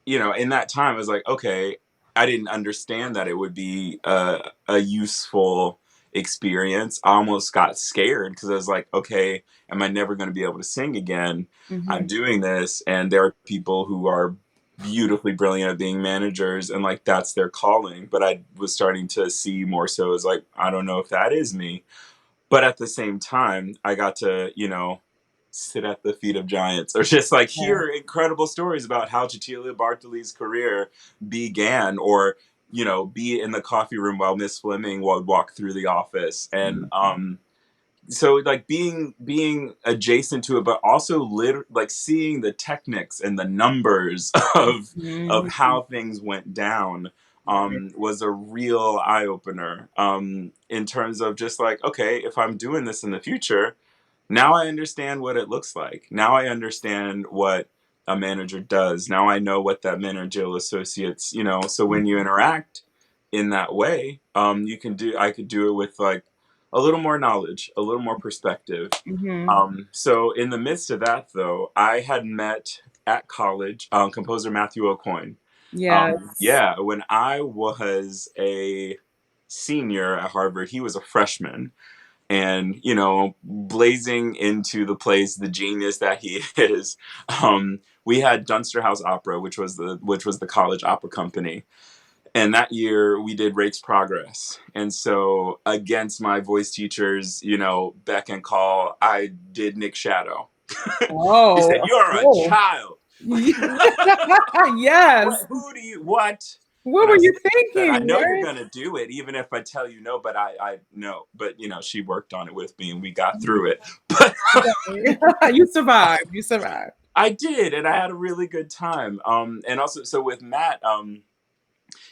in that time, I was like, okay, I didn't understand that it would be a useful experience. I almost got scared, because I was like, okay, am I never going to be able to sing again? I'm Mhm. doing this, and there are people who are beautifully brilliant at being managers, and like that's their calling. But I was starting to see more so as like, I don't know if that is me. But at the same time, I got to, sit at the feet of giants, or just like Yeah. hear incredible stories about how Cecilia Bartoli's career began, or be in the coffee room while Miss Fleming would walk through the office. And Mhm. so like being adjacent to it, but also like seeing the techniques and the numbers of Mhm. how things went down. was a real eye opener, in terms of just like, okay, if I'm doing this in the future, now I understand what it looks like. Now I understand what a manager does. Now I know what that managerial associates, so when you interact in that way, I could do it with like a little more knowledge, a little more perspective. Mm-hmm. So in the midst of that though, I had met at college, composer Matthew O'Coin. Yes. Yeah, when I was a senior at Harvard, he was a freshman, and blazing into the place, the genius that he is. We had Dunster House Opera, which was the college opera company, and that year we did Rake's Progress. And so against my voice teachers, beck and call, I did Nick Shadow. He Oh, said, "You're a cool. child." Yes. Who do you what? What And were I you said, "I thinking, know you're right? gonna do it, even if I tell you no." But I know. But she worked on it with me, and we got through it. But You survived. You survived. I did, and I had a really good time. And also, so with Matt,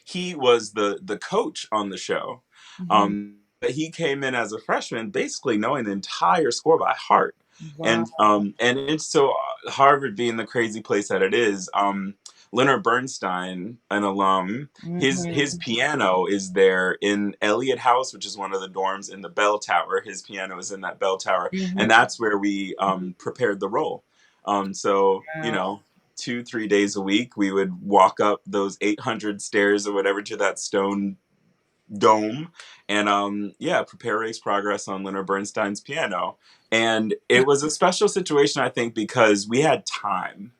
he was the coach on the show. Mhm. But he came in as a freshman, basically knowing the entire score by heart. Wow. And it's so, Harvard being the crazy place that it is. Leonard Bernstein, an alum, his Mhm. piano is there in Eliot House, which is one of the dorms in the bell tower. His piano is in that bell tower, Mhm. and that's where we prepared the role. So Wow. 2-3 days a week, we would walk up those 800 stairs or whatever to that stone dome, and yeah, prepare Race Progress on Leonard Bernstein's piano. And it was a special situation, I think, because we had time.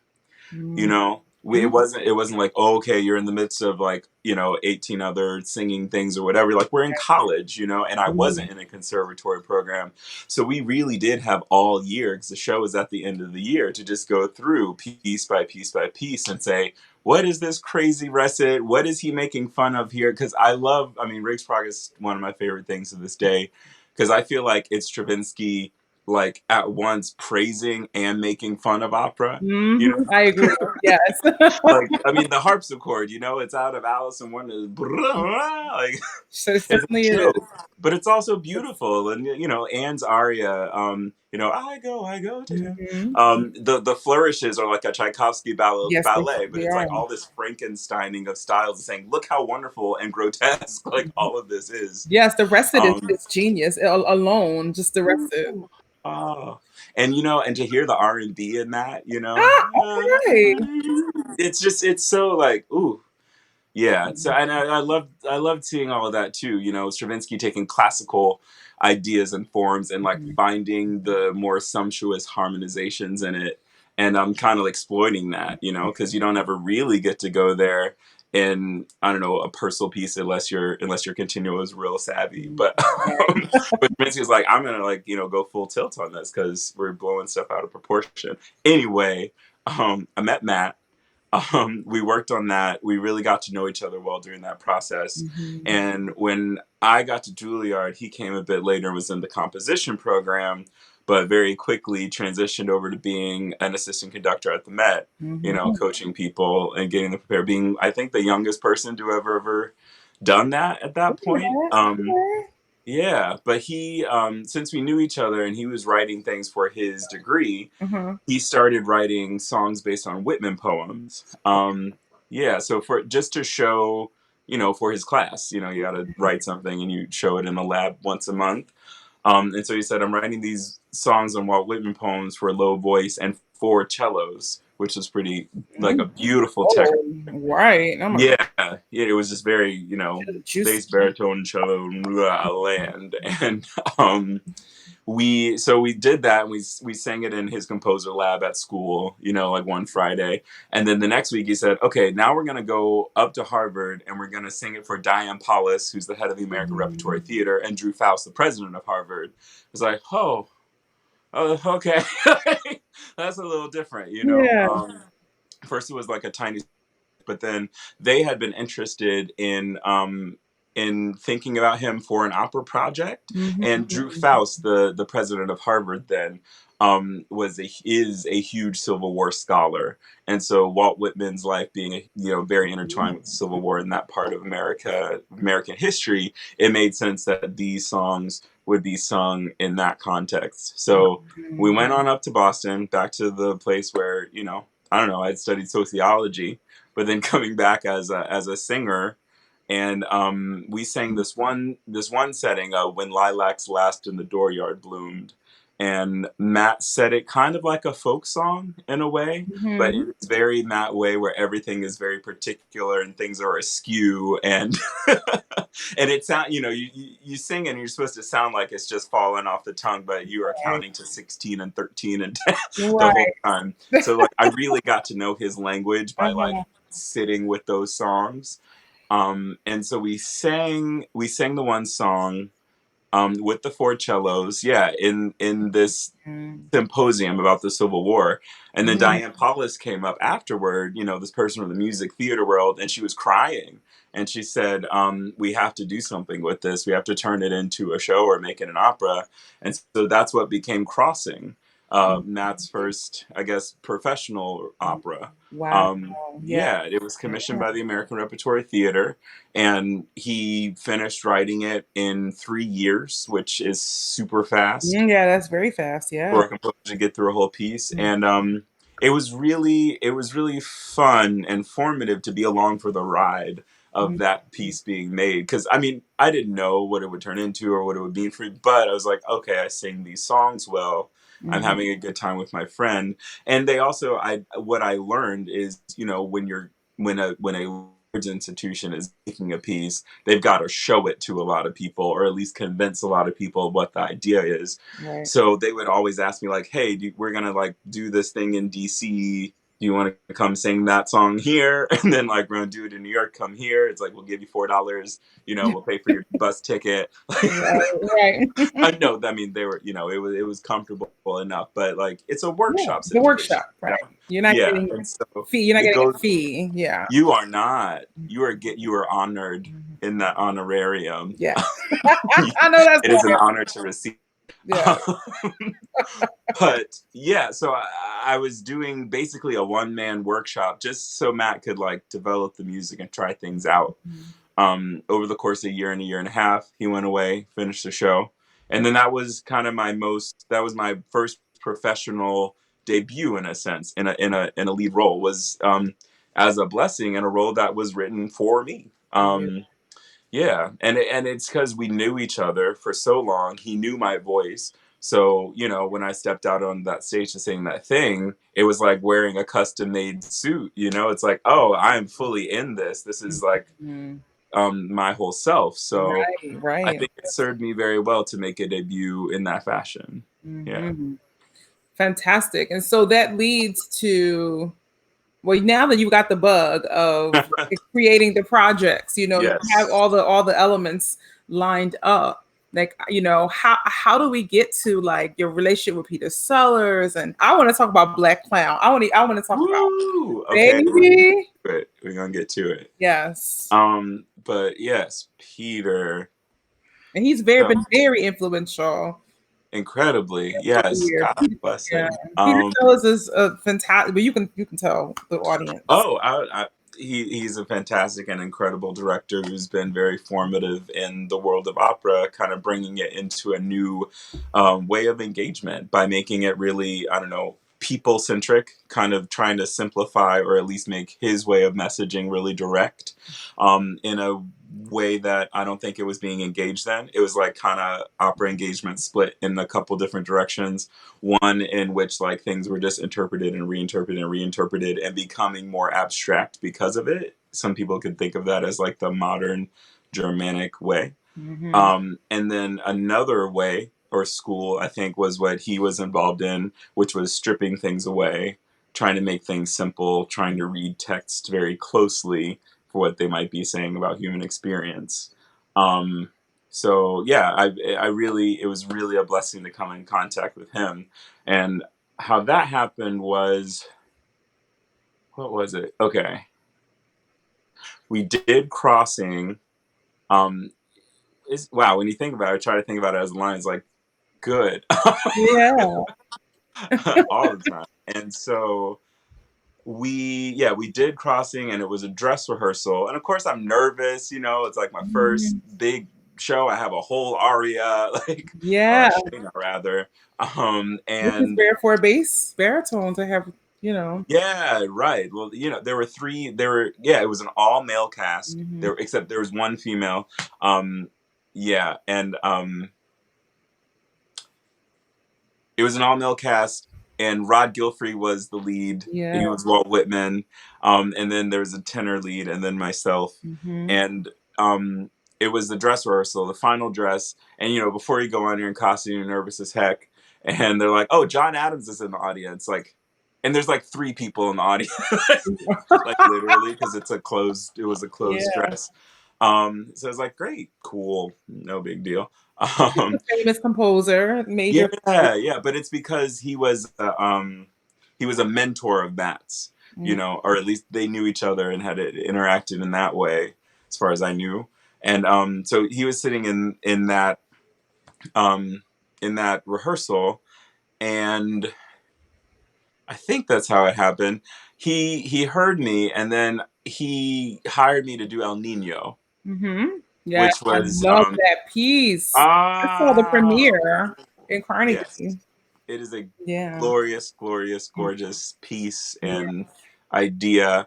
Mhm. It wasn't like, oh, okay, you're in the midst of like 18 other singing things or whatever, like we're in college, and I Mhm. wasn't in a conservatory program, so we really did have all year, because the show is at the end of the year, to just go through piece by piece by piece and say, what is this crazy recit, what is he making fun of here? Because Riggs Progress is one of my favorite things to this day, because I feel like it's Stravinsky, like at once praising and making fun of opera. you Mhm. I agree. Yes. like, the harpsichord, it's out of Alice in Wonderland. Like, So it it's a certainly is. joke, but it's also beautiful. And Anne's aria, I go to him. Mhm. The flourishes are like a Tchaikovsky Yes, ballet, but they it's are. like all this Frankensteining of styles, and saying, look how wonderful and grotesque like all of this is. Yes, the rest of it Um, is genius alone. Just the rest of it. oh, and to hear the R&B in that, Ah, okay. it's so like, ooh. Yeah, so, and I loved seeing all of that too. Stravinsky taking classical ideas and forms, and like Mhm. finding the more sumptuous harmonizations in it, and I'm kind of exploiting that, because you don't ever really get to go there in, I don't know, a Purcell piece, unless your continuo is real savvy. But Right. but Stravinsky's like, I'm gonna like go full tilt on this because we're blowing stuff out of proportion. Anyway, I met Matt. We worked on that. We really got to know each other well during that process. Mhm. And when I got to Juilliard, he came a bit later and was in the composition program, but very quickly transitioned over to being an assistant conductor at the Met, Mhm. coaching people and getting them prepared. Being, I think, the youngest person to ever done that at that point. Okay. Okay. Yeah, but he, since we knew each other and he was writing things for his degree, Uh-huh. he started writing songs based on Whitman poems. Yeah, so for just to show, for his class, you got to write something and you show it in a lab once a month. And so he said, I'm writing these songs on Walt Whitman poems for low voice and for cellos, which is pretty, like, a Mm. beautiful text. Oh, right. I'm Yeah, yeah, it was just very, juicy. bass, baritone, cello, land. And we did that, and we sang it in his composer lab at school, like one Friday. And then the next week he said, okay, now we're going to go up to Harvard and we're going to sing it for Diane Paulus, who's the head of the American Repertory Mhm. Theater, and Drew Faust, the president of Harvard. It was like, oh, okay. That's a little different. Yeah. First it was like a tiny, but then they had been interested in in thinking about him for an opera project. And Drew Mm-hmm. Faust, the president of Harvard then, is a huge Civil War scholar, and so Walt Whitman's life being very intertwined with the Civil War in that part of American history, it made sense that these songs would be sung in that context. So we went on up to Boston, back to the place where I don't know, I'd studied sociology, but then coming back as a singer, and we sang this one setting, "When Lilacs Last in the Dooryard Bloomed," and Matt said it kind of like a folk song in a way, but Mm-hmm. in this very Matt way where everything is very particular and things are askew, and and it sound you sing and you're supposed to sound like it's just falling off the tongue, but you are Right. counting to 16 and 13 and the whole Right. time. So like I really got to know his language by like Uh-huh. sitting with those songs. And so we sang the one song with the four cellos, yeah, in this symposium about the Civil War. And then Mm-hmm. Diane Paulus came up afterward, this person from the music theater world, and she was crying. And she said, "We have to do something with this. We have to turn it into a show or make it an opera." And so that's what became Crossing, Matt's first, I guess, professional opera. Wow. Yeah. Yeah, it was commissioned by the American Repertory Theater, and he finished writing it in 3 years, which is super fast Yeah, that's very fast. Yeah. for a composer to get through a whole piece. And it was really fun and formative to be along for the ride of that piece being made, because I mean I didn't know what it would turn into or what it would mean for me, but I was like, okay, I sing these songs well, I'm Mm-hmm. having a good time with my friend. And they also, I what I learned is, when a large institution is making a piece, they've got to show it to a lot of people, or at least convince a lot of people what the idea is. Right. So they would always ask me like, "Hey, we're gonna like do this thing in DC. Do you want to come sing that song here?" And then like, "We're gonna do it in New York. Come here." It's like, "We'll give you $4. We'll pay for your bus ticket." Right. I know. I mean, they were. It was comfortable enough, but like, it's a Yeah. workshop The situation. workshop, right? You're not Yeah, getting and so fee. You're not it getting goes. a fee. Yeah. You are not. You are honored in that honorarium. Yeah. I know that's It is an right. honor to receive. Yeah. But yeah, so I was doing basically a one-man workshop just so Matt could like develop the music and try things out. Over the course of a year and a year and a half, he went away, finished the show, and then that was kind of that was my first professional debut, in a sense, in a lead role, was as a blessing in a role that was written for me. Yeah, and it's because we knew each other for so long. He knew my voice, so when I stepped out on that stage to sing that thing, it was like wearing a custom made suit. It's like, oh, I'm fully in this. This is like Mhm. my whole self. So Right. I Right. think it served me very well to make a debut in that fashion. Yeah. Hmm. Fantastic. And so that leads to, well, now that you got the bug of creating the projects, you have Yes. all the elements lined up. Like, how do we get to like your relationship with Peter Sellers? And I want to talk about Black Clown. I want to talk about Woo! Okay, Baby. we're gonna get to it. Yes. But yes, Peter. And he's So been very influential incredibly, over the yes. years. God bless Yeah. him. Peter Sellers is a fantastic, but you can tell the audience. Oh, he's a fantastic and incredible director who's been very formative in the world of opera, kind of bringing it into a new way of engagement by making it really, I don't know, people centric, kind of trying to simplify or at least make his way of messaging really direct, in a way that I don't think it was being engaged then. It was like kind of opera engagement split in a couple different directions. One in which like things were just interpreted and reinterpreted and reinterpreted and becoming more abstract because of it. Some people could think of that as like the modern Germanic way. Hmm. And then another way or school, I think, was what he was involved in, which was stripping things away, trying to make things simple, trying to read text very closely for what they might be saying about human experience. Um, so yeah, it was really a blessing to come in contact with him. And how that happened was, what was it? Okay, we did Crossing um, is wow. When you think about it, try to think about it as a line. It's like good Yeah. all the time. And so we did crossing, and it was a dress rehearsal. And of course, I'm nervous. It's like my first Mhm. big show. I have a whole aria, like Yeah. Shayna rather. Which is And rare for a bass baritone to have, you know. yeah, right. Well, there were three. Yeah, it was an all male cast. Mhm. Except there was one female. Um, yeah, and it was an all male cast, and Rod Gilfrey was the lead. Yeah. He was Walt Whitman, and then there was a tenor lead, and then myself, Mhm. and it was the dress rehearsal, the final dress, and before you go on, you're in costume, you're nervous as heck, and they're like, "Oh, John Adams is in the audience," like, and there's like three people in the audience, like literally, because it was a closed Yeah. dress. So I was like, "Great, cool, no big deal." He's a Um, famous composer, major. yeah, yeah, but it's because he was a mentor of Matt's, Mm. or at least they knew each other and had interacted in that way, as far as I knew. And so he was sitting um, in that rehearsal, and I think that's how it happened. He heard me, and then he hired me to do El Nino, Mhm. Yeah, which I was love that piece. I saw the premiere in yes. Carnegie. It is a Yeah. glorious, glorious, Mm. gorgeous piece Yeah. and idea.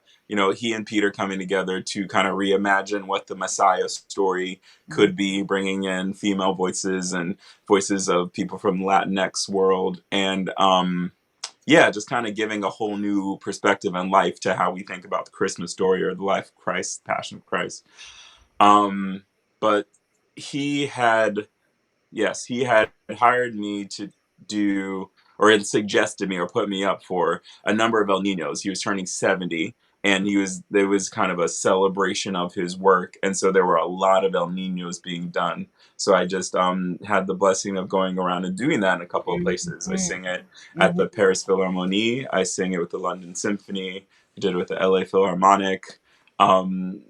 He and Peter coming together to kind of reimagine what the Messiah story Mm. could be, bringing in female voices and voices of people from the Latinx world. And yeah, just kind of giving a whole new perspective and life to how we think about the Christmas story or the life of Christ, Passion of Christ. Um, but he had Yes, he had hired me to do, or had suggested me or put me up for a number of El Ninos. He was turning 70, and there was kind of a celebration of his work, and so there were a lot of El Ninos being done. So I just had the blessing of going around and doing that in a couple of places. I Mhm. sing it at Mhm. the Paris Philharmonie. I sing it with the London Symphony. I did it with the LA Philharmonic.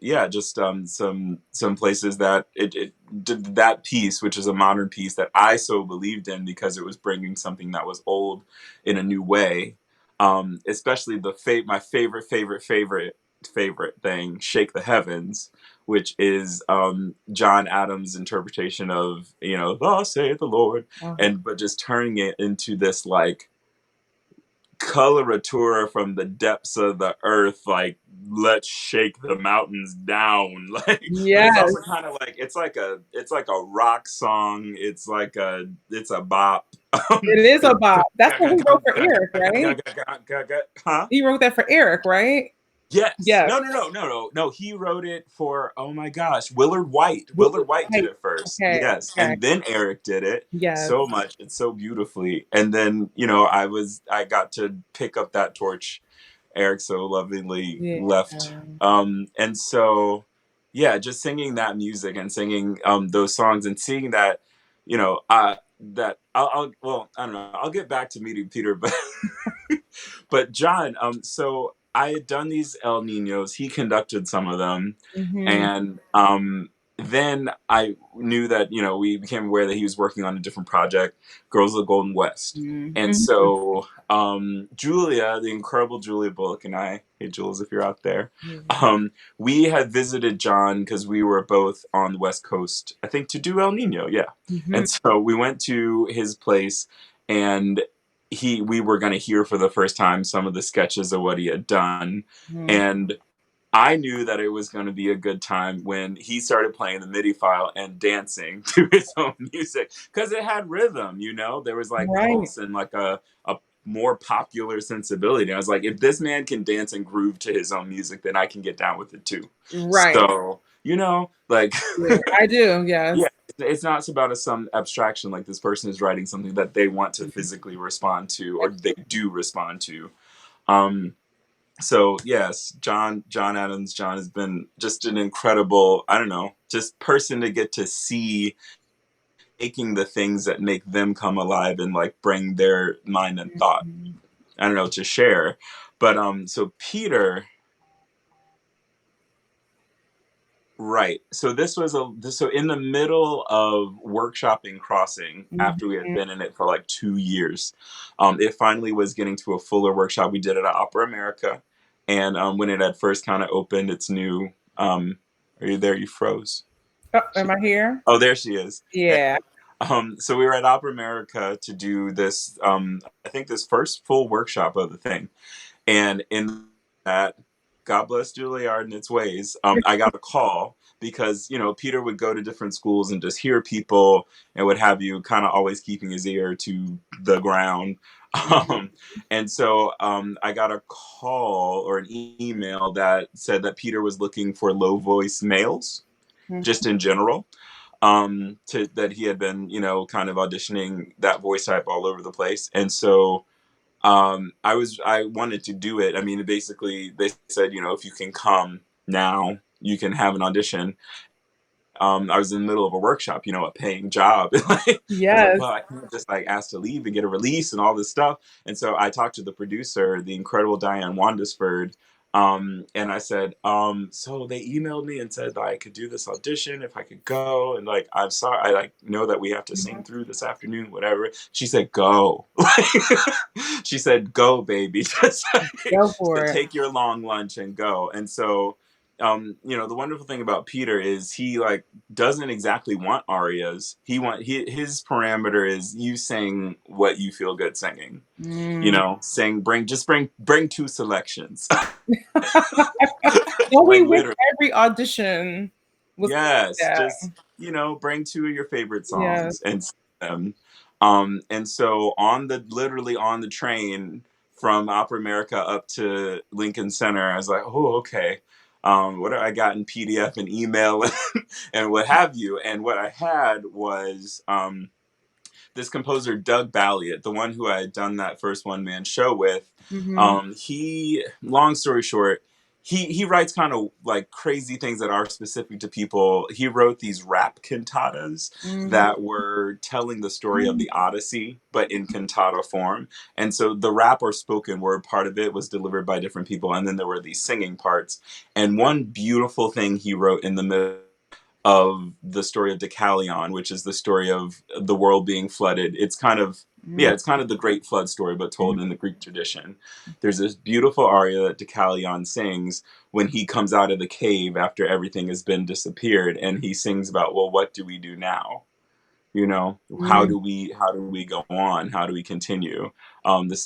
Yeah, just some places that it did that piece, which is a modern piece that I so believed in because it was bringing something that was old in a new way. Especially my favorite thing, "Shake the Heavens," which is John Adams' interpretation of "Thus saith the Lord," Uh-huh. and but just turning it into this like coloratura from the depths of the earth, like let's shake the mountains down, like, but it's Yes, also kind of like it's like a rock song. It's a bop. it is a It's bop. That's what he wrote for Eric, right? huh? He wrote that for Eric, right? Yes. Yes. No. He wrote it for, oh my gosh, Willard White. Willard Willard White did White. it first. Okay, Yes. okay. And then Eric did it Yes. so much and so beautifully. And then, I got to pick up that torch Eric so lovingly Yeah. left. And so yeah, just singing that music and singing those songs and seeing that, that well, I don't know. I'll get back to meeting Peter, but but John, so I had done these El Ninos. He conducted some of them, Mhm. and then I knew that we became aware that he was working on a different project, Girls of the Golden West. And Mhm. so Julia, the incredible Julia Bullock, and I, hey Jules, if you're out there, Mhm. we had visited John because we were both on the West Coast, I think, to do El Nino, yeah. Mhm. And so we went to his place, and we were going to hear for the first time some of the sketches of what he had done, Mhm. and I knew that it was going to be a good time when he started playing the MIDI file and dancing to his own music because it had rhythm. There was like Right. pulse and like a more popular sensibility. I was like, if this man can dance and groove to his own music, then I can get down with it too. Right. So like Yeah, I do. yeah, Yes. it's not about some abstraction. Like this person is writing something that they want to physically respond to, or they do respond to. Um, so yes, John Adams. John has been just an incredible, I don't know, just person to get to see, making the things that make them come alive and like bring their mind and thought, Mhm. I don't know, to share. But so Peter, Right. So this was so in the middle of workshopping Crossing, after we had Mhm. been in it for like 2 years, it finally was getting to a fuller workshop. We did it at Opera America, and when it had first kind of opened its new, are you there? You froze. Oh, am I here? Oh, there she is. Yeah. So we were at Opera America to do this, I think this first full workshop of the thing. And in that, God bless Juilliard and its ways, I got a call because, Peter would go to different schools and just hear people and what have you, kind of always keeping his ear to the ground. Mhm. Um, and so I got a call or an email that said that Peter was looking for low voice males, Mhm. just in general, to that he had been, kind of auditioning that voice type all over the place. And so I wanted to do it. I mean, basically they said, if you can come now, you can have an audition. I was in the middle of a workshop, a paying job. I was like, Yes. well, I can't just like ask to leave and get a release and all this stuff. And so I talked to the producer, the incredible Diane Wandisford. And I said, so they emailed me and said that I could do this audition if I could go. And like, I'm sorry, I like know that we have to sing Mhm. through this afternoon, whatever. She said, go. She said, go, baby. Just like, Go she said, for it. take your long lunch and go. And so, the wonderful thing about Peter is he like doesn't exactly want arias. His parameter is you sing what you feel good singing. Mm. Sing bring two selections. Don't we Like wish literally. every audition was like Yes, that? just bring two of your favorite Yes. songs and sing them. And so literally on the train from Opera America up to Lincoln Center, I was like, oh, okay. What I got in PDF and email and what have you. And what I had was this composer Doug Balliot, the one who I had done that first one man show with. Mhm. He, long story short, he writes kind of like crazy things that are specific to people. He wrote these rap cantatas Mhm. that were telling the story of the Odyssey, but in cantata form. And so the rap or spoken word part of it was delivered by different people, and then there were these singing parts. And one beautiful thing he wrote in the middle of the story of Deucalion, which is the story of the world being flooded. Mhm. It's kind of the great flood story, but told in the Greek tradition. There's this beautiful aria that Deucalion sings when he comes out of the cave after everything has been disappeared, and he sings about, well, what do we do now? Mhm. How do we go on, how do we continue?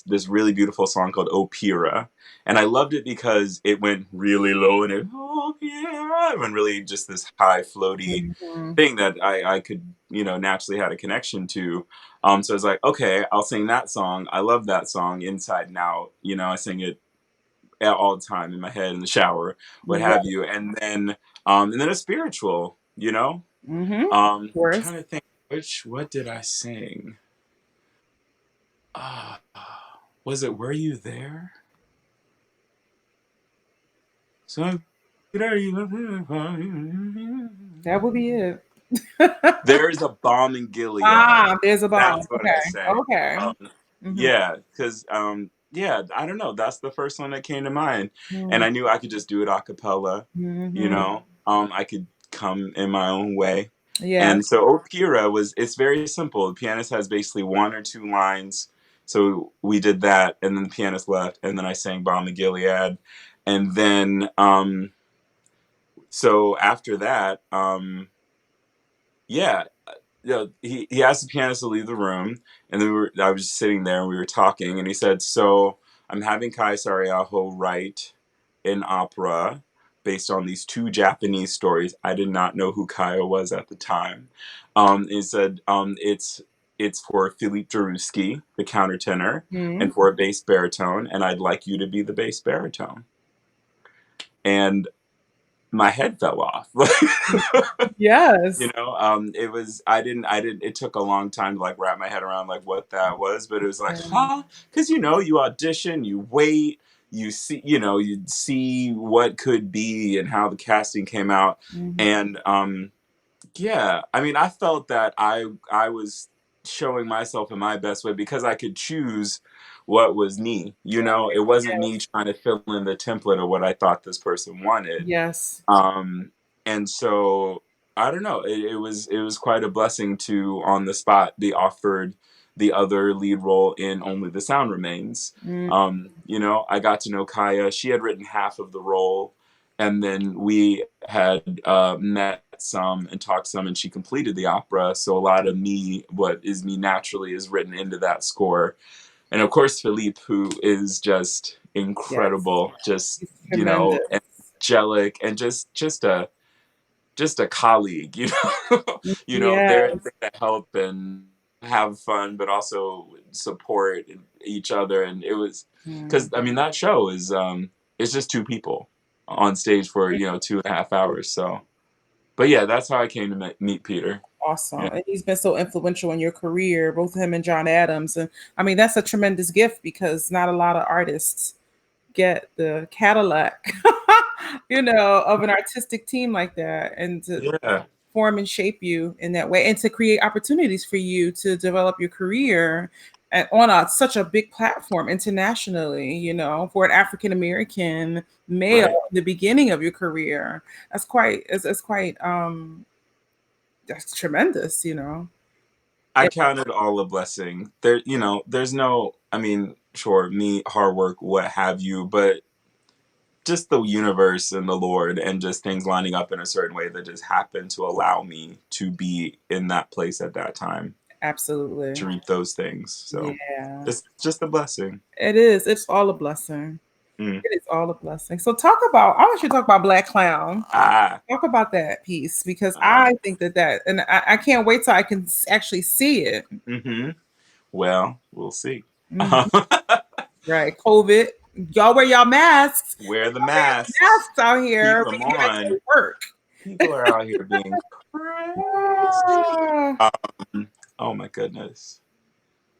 This really beautiful song called Opera, and I loved it because it went really low and it Opera, and really just this high floaty Mhm. thing that I could naturally had a connection to. So I was like, okay, I'll sing that song. I love that song inside and out. I sing it all the time in my head, in the shower, what Yeah. have you. And then a spiritual, Mhm. Of I'm course. trying to think, what did I sing? Uh, was it Were You There? So That would be it. there's a bomb in Gilead. Ah, there's a bomb. That's what I Okay. sang. Okay. Mhm. Yeah, because I don't know. That's the first one that came to mind, and Mhm. I knew I could just do it a cappella. Mhm. I could come in my own way. Yes. And so Opera it's very simple. The pianist has basically one or two lines. So we did that, and then the pianist left, and then I sang Bomb of Gilead. And then, so after that, yeah, he asked the pianist to leave the room, and then I was just sitting there, and we were talking, and he said, so I'm having Kai Sariaho write an opera based on these two Japanese stories. I did not know who Kaya was at the time. He said it's for Philippe Jaruski, the countertenor, Mhm. and for a bass baritone, and I'd like you to be the bass baritone. And my head fell off. Yes. It was I didn't it took a long time to like wrap my head around like what that was, but it was like, Um, huh? Because you audition, you wait, you see what could be and how the casting came out. mhm. And yeah, I mean, I felt that I was showing myself in my best way because I could choose what was me. It wasn't me Yes. trying to fill in the template of what I thought this person wanted. Yes. Um, And so I don't know. It was quite a blessing to on the spot be offered the other lead role in Only the Sound Remains. Mm, I got to know Kaya. She had written half of the role, and then we had met some and talked some, and she completed the opera. So a lot of me, what is me naturally, is written into that score. And of course, Philippe, who is just yes, incredible, just he's tremendous. angelic, and just a colleague, they're Yes. there to help and have fun, but also support each other. And it was because Mm. I mean that show is it's just two people on stage for 2.5 hours. So, but yeah, that's how I came to meet Peter. Awesome. Yeah, And he's been so influential in your career, both him and John Adams. And I mean, that's a tremendous gift because not a lot of artists get the Cadillac, of an artistic team like that and to yeah, form and shape you in that way and to create opportunities for you to develop your career on such a big platform internationally, for an African American male right. in the beginning of your career. It's quite that's tremendous. I It, count it all a blessing. There's no. I mean, sure, me, hard work, what have you, but just the universe and the Lord and just things lining up in a certain way that just happened to allow me to be in that place at that time Absolutely. to reap those things. So Yeah. it's just a blessing. It is. It's all a blessing. Mm. It is all a blessing. So I want you to talk about Black Clown. Ah, Talk about that piece because uh, I think and I can't wait till I can actually see it. mm-hmm. Well, we'll see. Mhm. Right. COVID. Y'all wear y'all masks. Wear the Y'all wear your masks. masks out Keep here. We them can get back to on. work. People are out here being crazy. Ah, Oh my goodness.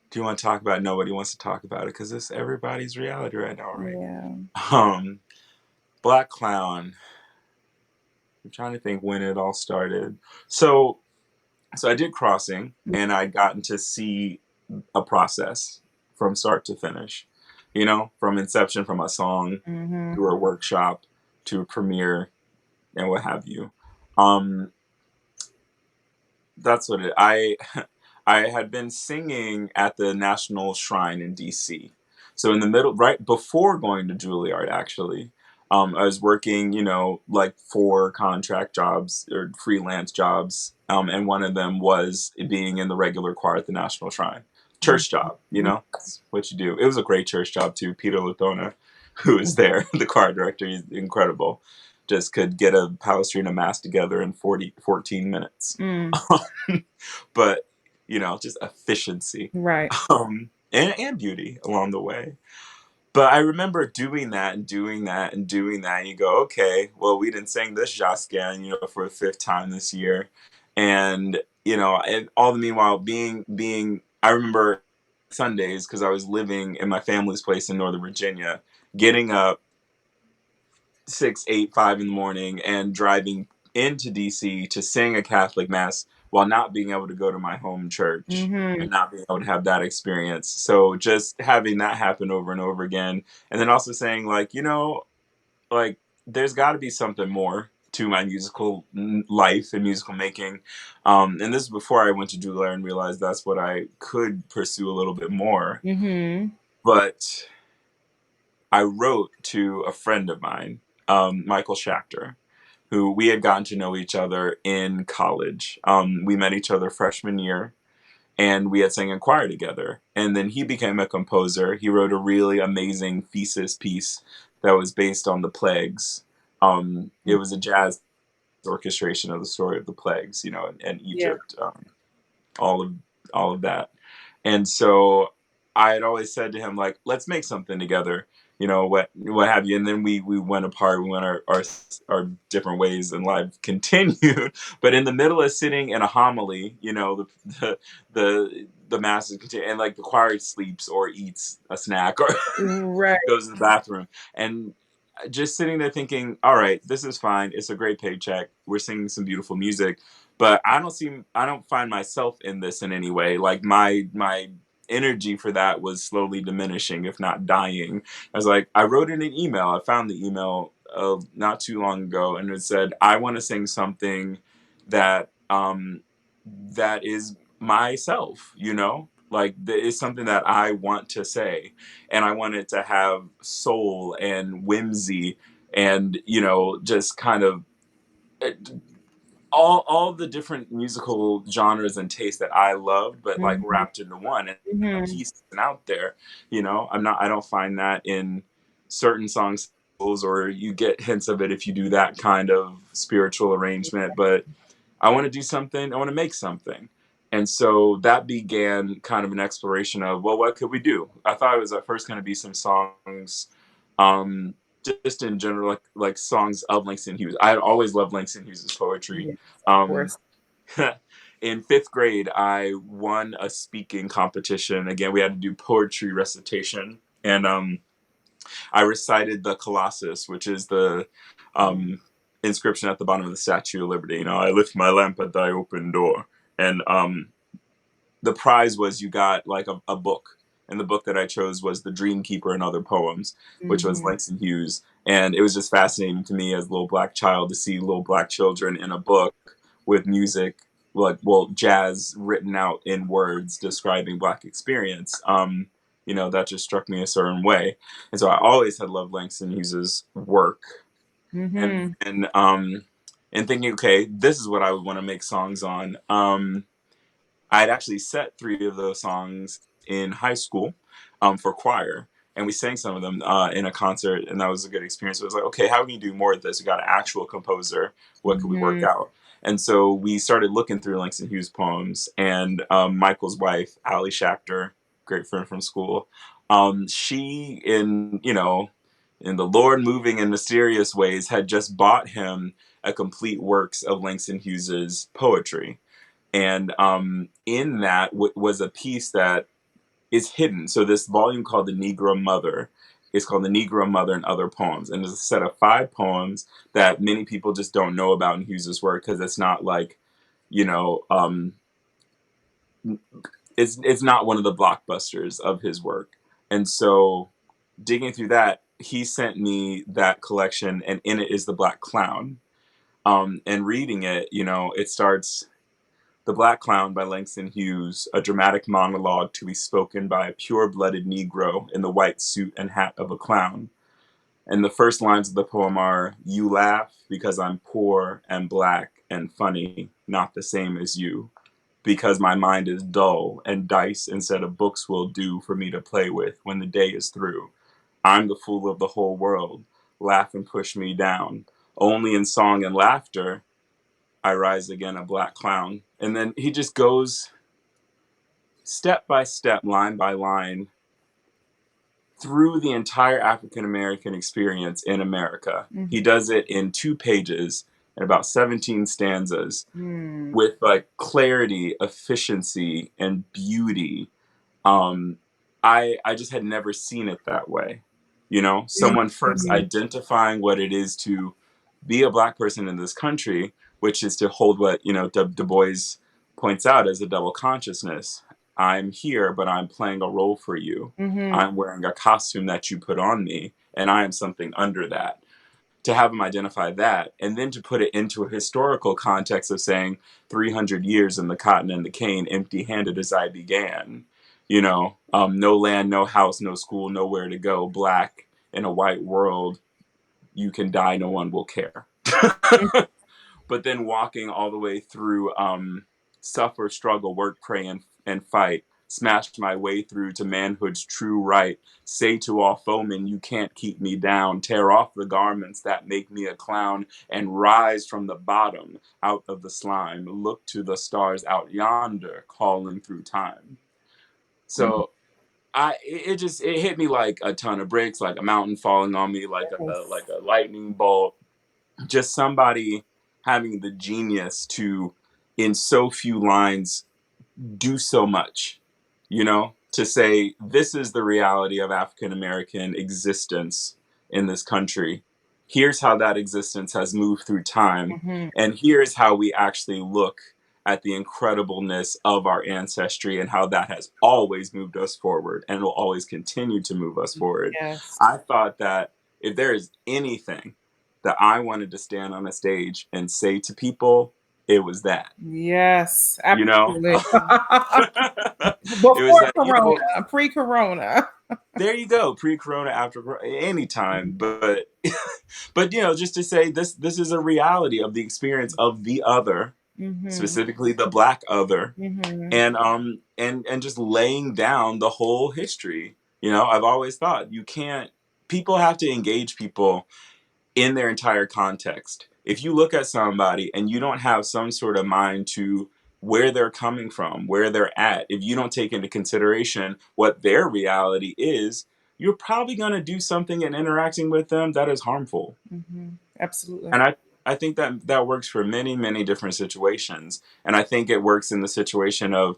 Do you want to talk about it? Nobody wants to talk about it because it's everybody's reality right now, right? yeah. Um, Black Clown. I'm trying to think when it all started. So, so I did crossing, and I'd gotten to see a process from start to finish. From inception, from a song Mm-hmm. to a workshop to a premiere and what have you. Um, that's what I I had been singing at the National Shrine in DC. So in the middle, right before going to Juilliard, actually, I was working, like 4 contract jobs or freelance jobs, and one of them was being in the regular choir at the National Shrine. Church job, that's what you do. It was a great church job too. Peter Latona, who is there, the choir director, he's incredible. Just could get a Palestrina mass together in 14 minutes. Mm, But just efficiency, right. and beauty along the way. But I remember doing that and doing that and doing that, and you go, okay, well, we didn't sing this Josquin, for the 5th time this year, and and all the meanwhile being. I remember Sundays because I was living in my family's place in Northern Virginia, getting up 6, 8, 5 in the morning and driving into DC to sing a Catholic mass while not being able to go to my home church Mm-hmm. and not being able to have that experience. So just having that happen over and over again, and then also saying like there's got to be something more to my musical life and musical making. And this is before I went to Juilliard and realized that's what I could pursue a little bit more. Mm-hmm. But I wrote to a friend of mine, Michael Schachter, who we had gotten to know each other in college. We met each other freshman year, and we had sang in choir together. And then he became a composer. He wrote a really amazing thesis piece that was based on the plagues. It was a jazz orchestration of the story of the plagues, in Yeah. Egypt, all of all of that. And so I had always said to him, like, let's make something together, what have you. And then we went apart. We went our different ways, and life continued. But in the middle of sitting in a homily, the mass is continuing, and like the choir sleeps or eats a snack or Right. goes to the bathroom, and just sitting there thinking, all right, this is fine. It's a great paycheck. We're singing some beautiful music, but I don't find myself in this in any way. Like my energy for that was slowly diminishing, if not dying. I was like, I wrote in an email. I found the email not too long ago, and it said, "I want to sing something that that is myself, you know, like that is something that I want to say, and I want it to have soul and whimsy, and you know, just kind of." uh, all the different musical genres and tastes that I loved, but like Mhm. wrapped into one and a Mhm. piece and out there. You know, I don't find that in certain songs, or you get hints of it if you do that kind of spiritual arrangement. But I want to do something. I want to make something. And so that began kind of an exploration of, well, what could we do? I thought it was at first going to be some songs, um, just in general, like songs of Langston Hughes. I had always loved Langston Hughes's poetry. Yes, of Um, course. in fifth grade, I won a speaking competition. Again, we had to do poetry recitation, and I recited the Colossus, which is the um, inscription at the bottom of the Statue of Liberty. You know, I lift my lamp at thy open door, and the prize was you got like a book, and the book that I chose was The Dream Keeper and Other Poems, which was Mhm. Langston Hughes. And it was just fascinating to me as a little black child to see little black children in a book with music, like, well, jazz written out in words describing black experience. You know, that just struck me a certain way, and so I always had loved Langston Hughes's work, and Mhm. and thinking, okay, this is what I would want to make songs on. I'd actually set three of those songs in high school, for choir, and we sang some of them in a concert, and that was a good experience. It was like, okay, how can you do more of this? We got an actual composer. What could we work Mhm. out? And so we started looking through Langston Hughes poems, and Michael's wife, Ali Schachter, great friend from school, she, in you know, in the Lord moving in mysterious ways, had just bought him a complete works of Langston Hughes's poetry, and in that was a piece that is hidden. So this volume called the Negro Mother is called the Negro Mother and Other Poems, and there's a set of 5 poems that many people just don't know about in Hughes's work because it's not like, you know, it's not one of the blockbusters of his work, and so digging through that, he sent me that collection, and in it is the Black Clown. And reading it, you know, it starts The Black Clown by Langston Hughes, a dramatic monologue to be spoken by a pure blooded Negro in the white suit and hat of a clown. And the first lines of the poem are, "You laugh because I'm poor and black and funny, not the same as you. Because my mind is dull and dice instead of books will do for me to play with when the day is through. I'm the fool of the whole world. Laugh and push me down. Only in song and laughter I rise again a black clown." And then he just goes step by step, line by line, through the entire African American experience in America. Mhm. He does it in 2 pages and about 17 stanzas Mm. with like clarity, efficiency, and beauty. um, I just had never seen it that way. You know, someone first Mhm. identifying what it is to be a black person in this country, which is to hold what, you know, Du Bois points out as a double consciousness. I'm here, but I'm playing a role for you. Mhm. I'm wearing a costume that you put on me, and I am something under that. To have him identify that, and then to put it into a historical context of saying 300 years in the cotton and the cane, empty handed as I began. You know, no land, no house, no school, nowhere to go, black in a white world, you can die, no one will care. But then walking all the way through, suffer, struggle, work, pray, and fight, smashed my way through to manhood's true right, say to all foemen, you can't keep me down, tear off the garments that make me a clown, and rise from the bottom, out of the slime, look to the stars out yonder, calling through time. Mhm. So it just it hit me like a ton of bricks, like a mountain falling on me, Yes. like a lightning bolt, just somebody having the genius to, in so few lines, do so much, you know, to say this is the reality of African American existence in this country. Here's how that existence has moved through time, Mhm. and here's how we actually look at the incredibleness of our ancestry and how that has always moved us forward and will always continue to move us forward. Yes. I thought that if there is anything that I wanted to stand on a stage and say to people, it was that, Yes, you know? absolutely. It was Before that, Corona, pre-Corona. there you go, pre-corona, after anytime, but but just to say this is a reality of the experience of the other, Mm-hmm. specifically the black other, Mm-hmm. and just laying down the whole history. I've always thought you can't people have to engage people in their entire context. If you look at somebody and you don't have some sort of mind to where they're coming from, where they're at, if you don't take into consideration what their reality is, you're probably going to do something in interacting with them that is harmful. Mm-hmm. Absolutely. And I think that works for many, many different situations. And I think it works in the situation of,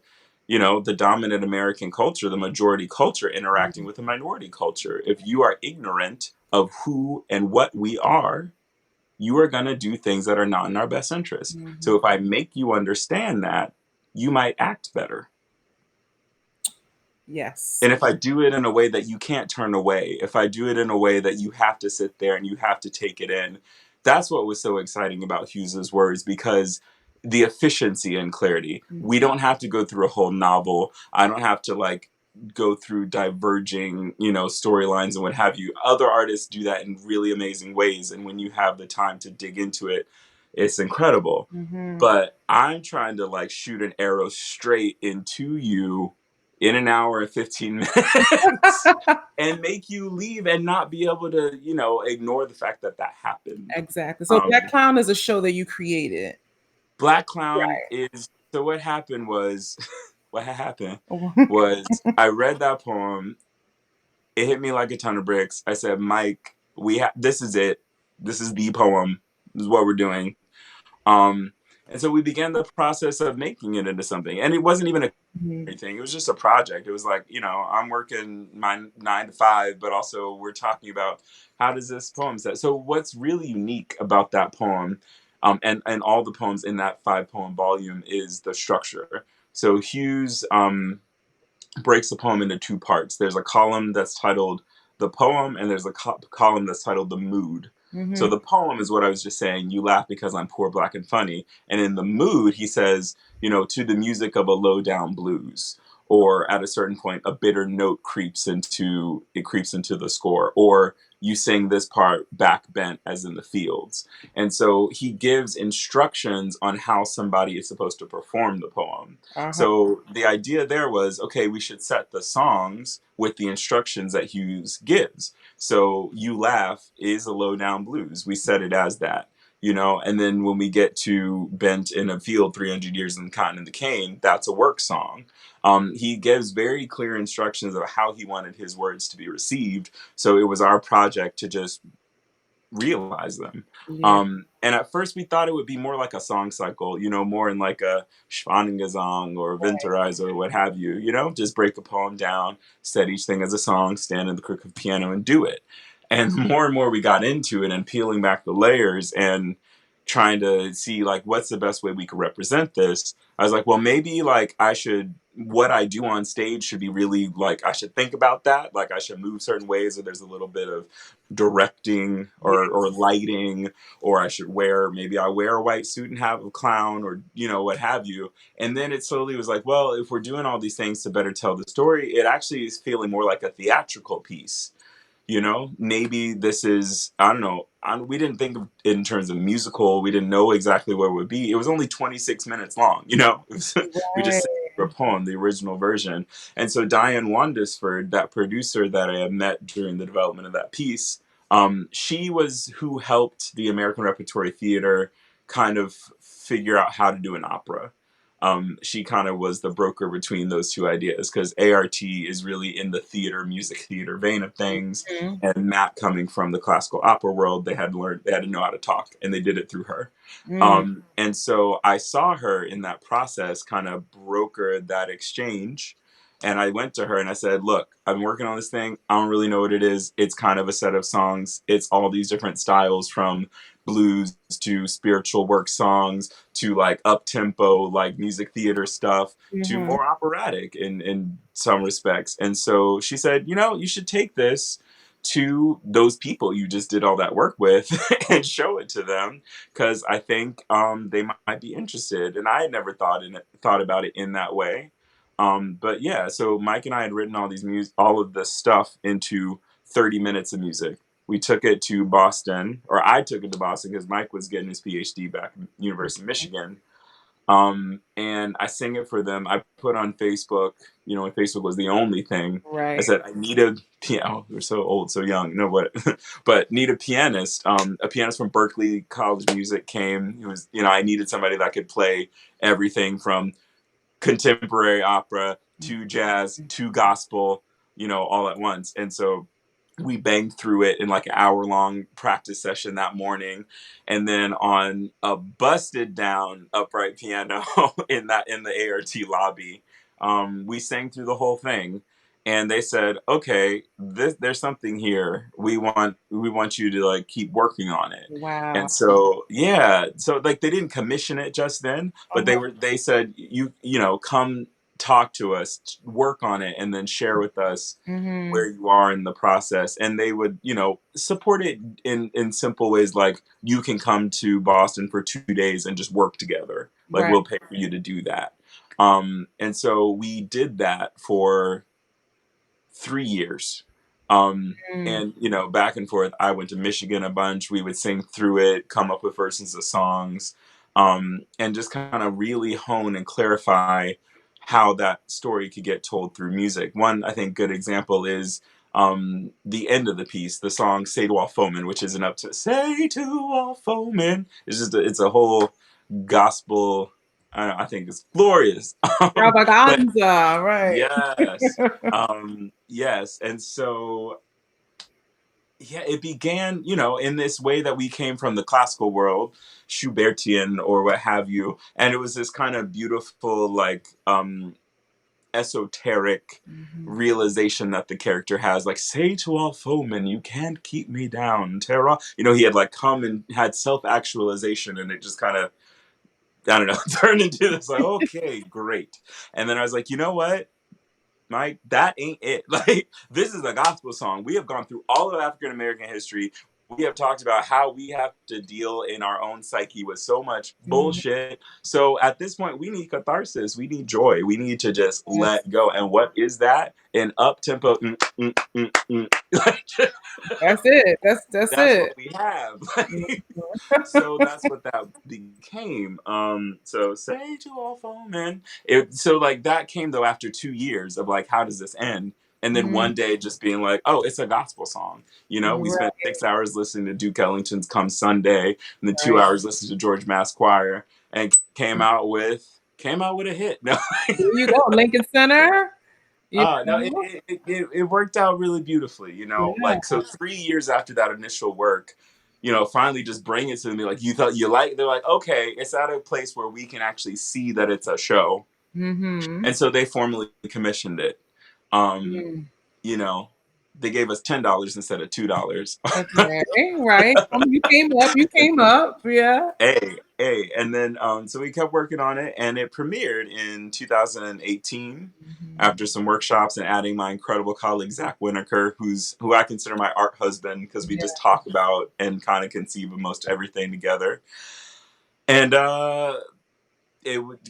the dominant American culture, the majority culture interacting with the minority culture. If you are ignorant of who and what we are, you are going to do things that are not in our best interest. Mm-hmm. So if I make you understand that, you might act better. Yes. And if I do it in a way that you can't turn away, if I do it in a way that you have to sit there and you have to take it in, that's what was so exciting about Hughes's words, because the efficiency and clarity. We don't have to go through a whole novel. I don't have to like go through diverging, storylines and what have you. Other artists do that in really amazing ways. And when you have the time to dig into it, it's incredible. Mm-hmm. But I'm trying to like shoot an arrow straight into you in an hour and 15 minutes and make you leave and not be able to, ignore the fact that that happened. Exactly. So Black Um, Clown is a show that you created. Black Clown Right. is, so what happened was, what happened was I read that poem. It hit me like a ton of bricks. I said, Mike, this is it. This is the poem. This is what we're doing. Um, and so we began the process of making it into something. And it wasn't even a Mhm. anything. It was just a project. It was like, I'm working my 9 to 5, but also we're talking about how does this poem set. So what's really unique about that poem, and all the poems in that 5 poem volume, is the structure. So Hughes breaks the poem into 2 parts. There's a column that's titled the poem, and there's a column that's titled the mood. So Mhm. the poem is what I was just saying. You laugh because I'm poor, black, and funny. And in the mood, he says, to the music of a low down blues. Or at a certain point, a bitter note creeps into the score. Or you sing this part back bent as in the fields. And so he gives instructions on how somebody is supposed to perform the poem. Uh-huh. So the idea there was, okay, we should set the songs with the instructions that Hughes gives. So You Laugh is a low down blues. We set it as that, and then when we get to Bent in a Field, 300 Years in the Cotton and the Cane, that's a work song. He gives very clear instructions of how he wanted his words to be received. So it was our project to just realize them. Yeah. And at first we thought it would be more like a song cycle, more in like a Schwanengesang or Winterreise or what have you, just break a poem down, set each thing as a song, stand in the crook of the piano and do it. And the more and more we got into it and peeling back the layers and trying to see like what's the best way we could represent this, I was like, well, maybe like what I do on stage should be really like, I should think about that. Like I should move certain ways, or there's a little bit of directing or Yes. lighting, or maybe I wear a white suit and have a clown, or what have you. And then it slowly was like, well, if we're doing all these things to better tell the story, it actually is feeling more like a theatrical piece. Maybe this is, I don't know, we didn't think of it in terms of musical. We didn't know exactly what it would be. It was only 26 minutes long. We just sang Right. a poem, the original version. And so Diane Wandisford, that producer that I had met during the development of that piece, she was who helped the American Repertory Theater kind of figure out how to do an opera. She kind of was the broker between those two ideas, because ART is really in the music theater vein of things, Mhm. and Matt, coming from the classical opera world, they had to know how to talk, and they did it through her. Mm. And so I saw her in that process kind of broker that exchange. And I went to her and I said, look, I'm working on this thing. I don't really know what it is. It's kind of a set of songs. It's all these different styles, from blues to spiritual work songs to like up tempo, like music theater stuff, to Mhm. more operatic in some respects. And so she said, you should take this to those people you just did all that work with and show it to them, because I think they might be interested. And I had never thought about it in that way. But yeah, so Mike and I had written all of this stuff into 30 minutes of music. We took it to Boston, or I took it to Boston because Mike was getting his PhD back at University of Michigan. And I sang it for them. I put on Facebook, when Facebook was the only thing. I Right. said, I need a piano. We're so old, so young, what? But need a pianist. A pianist from Berklee College of Music came. It was, I needed somebody that could play everything from contemporary opera to jazz to gospel, all at once. And so we banged through it in like an hour long practice session that morning, and then on a busted down upright piano in the ART lobby, we sang through the whole thing. And they said, okay, there's something here. We want you to like keep working on it. Wow. And so yeah, so like they didn't commission it just then, but Uh-huh. they said, come talk to us, work on it, and then share with us Mm-hmm. where you are in the process. And they would, support it in simple ways, like you can come to Boston for 2 days and just work together, like Right. we'll pay for you to do that. And so we did that for 3 years. Mm. And back and forth. I went to Michigan a bunch. We would sing through it, come up with versions of songs, and just kind of really hone and clarify how that story could get told through music. One, I think, good example is the end of the piece, the song "Say to All Foemen," which isn't up to "Say to All Foemen." It's a whole gospel. I think it's glorious. But Extravaganza, right. yes. Yes. And so, yeah, it began, in this way that we came from the classical world, Schubertian or what have you. And it was this kind of beautiful, like, esoteric Mhm. realization that the character has, like, say to all foemen, you can't keep me down, terror. He had like come and had self-actualization, and it just kind of, I don't know, turned into this, like, okay, great. And then I was like, you know what? Mike, that ain't it. Like, this is a gospel song. We have gone through all of African American history. We have talked about how we have to deal in our own psyche with so much Mhm. bullshit. So at this point, we need catharsis. We need joy. We need to just Yes. let go. And what is that? An up tempo. Like, That's it. That's that's what it. we have. Mhm. So that's what that became. So say to all foemen. So like that came though after 2 years of like, how does this end? And then Mm. one day just being like, oh, it's a gospel song. We Right, spent 6 hours listening to Duke Ellington's Come Sunday, and then two right. hours listening to George Mass Choir, and came out with a hit. No, There you go, Lincoln Center, you no, it, know? it it it worked out really beautifully. Yeah. Like, so 3 years after that initial work, finally just bring it to me. Like, you thought you like, they're like, okay, it's at a place where we can actually see that it's a show, Mhm. and so they formally commissioned it. Um, Mm. you know, they gave us $10 instead of $2. Okay, right. You came up, yeah. And then so we kept working on it, and it premiered in 2018 Mhm. after some workshops and adding my incredible colleague Zach Winokur, who I consider my art husband, because we Yeah. just talk about and kind of conceive of most everything together. And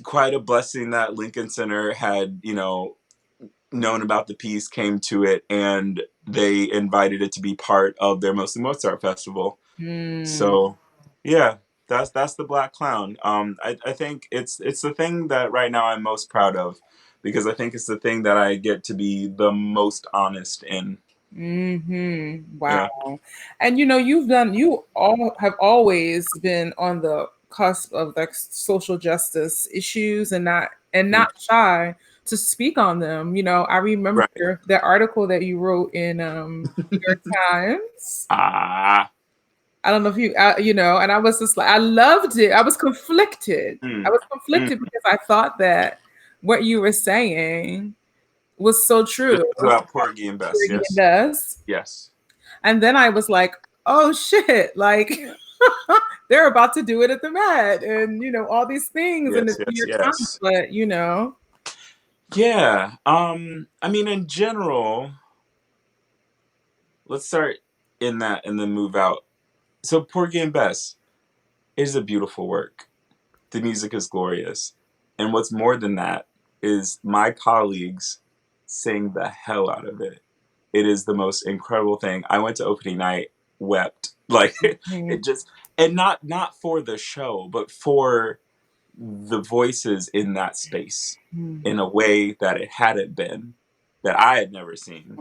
quite a blessing that Lincoln Center had, known about the piece, came to it, and they invited it to be part of their Mostly Mozart Festival. Mm. So yeah, that's the Black Clown. I think it's the thing that right now I'm most proud of, because I think it's the thing that I get to be the most honest in. Mhm. Yeah. Wow. And you all have always been on the cusp of like social justice issues, and Mm, not shy to speak on them. I right. remember the article that you wrote in New York Times. Ah. I don't know if and I was just like, I loved it. I was conflicted. I Mm, was mm. conflicted because I thought that what you were saying was so true. This It is was about Porgy and Bess. Porgy and Yes. Bess. Yes. And then I was like, oh shit, like they're about to do it at the Met and all these things in the Yes. New Yes. York Times, Yes. but Yeah. I mean, in general, let's start in that and then move out. So Porgy and Bess is a beautiful work. The music is glorious. And what's more than that is my colleagues sing the hell out of it. It is the most incredible thing. I went to opening night, wept. Like Mhm. it just, and not for the show, but for the voices in that space Mhm. in a way that it hadn't been, that I had never seen,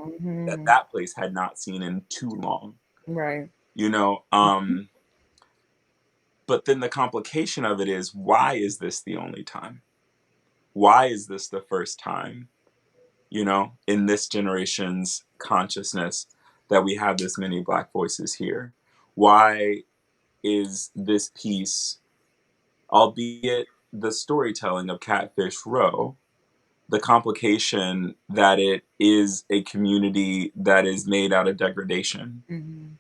that Mhm. that place had not seen in too long. Right. You know, Mhm. but then the complication of it is, why is this the only time? Why is this the first time, in this generation's consciousness that we have this many Black voices here? Why is this piece, albeit the storytelling of Catfish Row, the complication that it is a community that is made out of degradation, Mhm.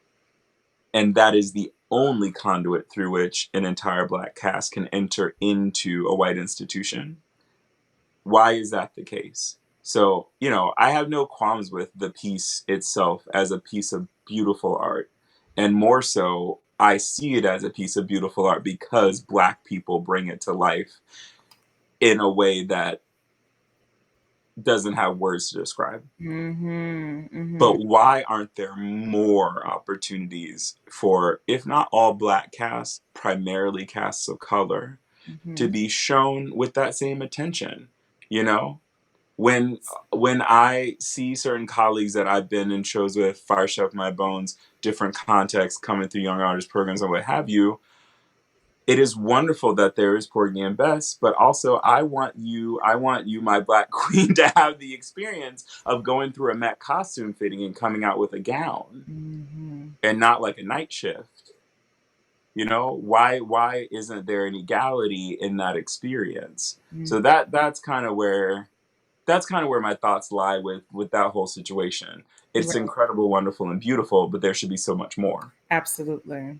and that is the only conduit through which an entire Black cast can enter into a white institution? Why is that the case? So, I have no qualms with the piece itself as a piece of beautiful art. And more so, I see it as a piece of beautiful art because Black people bring it to life in a way that doesn't have words to describe. Mhm. Mhm. But why aren't there more opportunities for, if not all Black casts, primarily casts of color, to Mhm. be shown with that same attention? You know, when when I see certain colleagues that I've been in shows with, Fire Chef My Bones, different contexts coming through young artist programs and what have you, it is wonderful that there is Porgy and Bess, but also I want you, my Black queen, to have the experience of going through a Met costume fitting and coming out with a gown Mhm. and not like a night shift. Why isn't there an equality in that experience? Mhm. So that's kind of where my thoughts lie with that whole situation. It's Right. incredible, wonderful, and beautiful, but there should be so much more. Absolutely.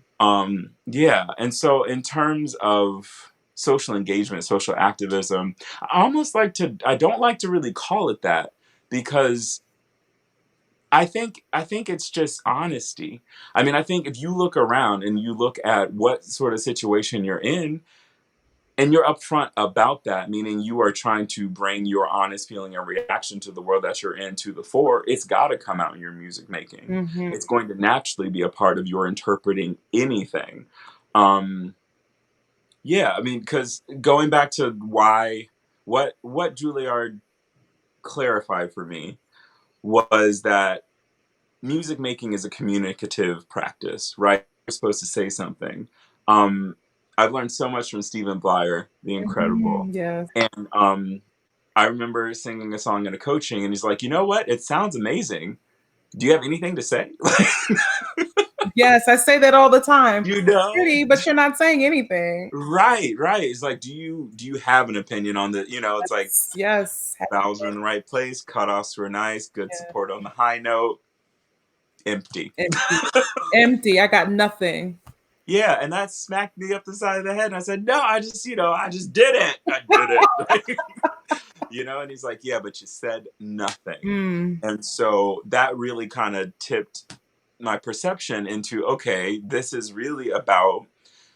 Yeah, and so in terms of social engagement, social activism, I don't like to really call it that, because I think it's just honesty. I mean, I think if you look around and you look at what sort of situation you're in, and you're upfront about that, meaning you are trying to bring your honest feeling and reaction to the world that you're in to the fore, it's got to come out in your music making. Mhm. It's going to naturally be a part of your interpreting anything. Um, yeah, I mean, because going back to what Juilliard clarified for me was that music making is a communicative practice, right? You're supposed to say something. Um, I've learned so much from Stephen Blyer, the incredible. Mhm. Yes. And I remember singing a song in a coaching, and he's like, "You know what? It sounds amazing. Do you have anything to say?" Yes, I say that all the time. you It's know, pretty, but you're not saying anything. right, right. It's like, do you have an opinion on the? It's like, Yes. Yes. vowels are in the right place, cutoffs were nice, good Yeah. support on the high note, empty. Empty. Empty. I got nothing. Yeah, and that smacked me up the side of the head. And I said, "No, I just did it. I did it." And he's like, "Yeah, but you said nothing." Mm. And so that really kind of tipped my perception into, okay, this is really about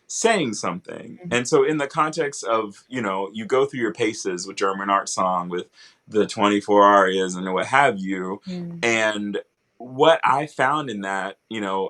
saying something. And so in the context of, you go through your paces with German art song, with the 24 arias and what have you, Mm. and what I found in that,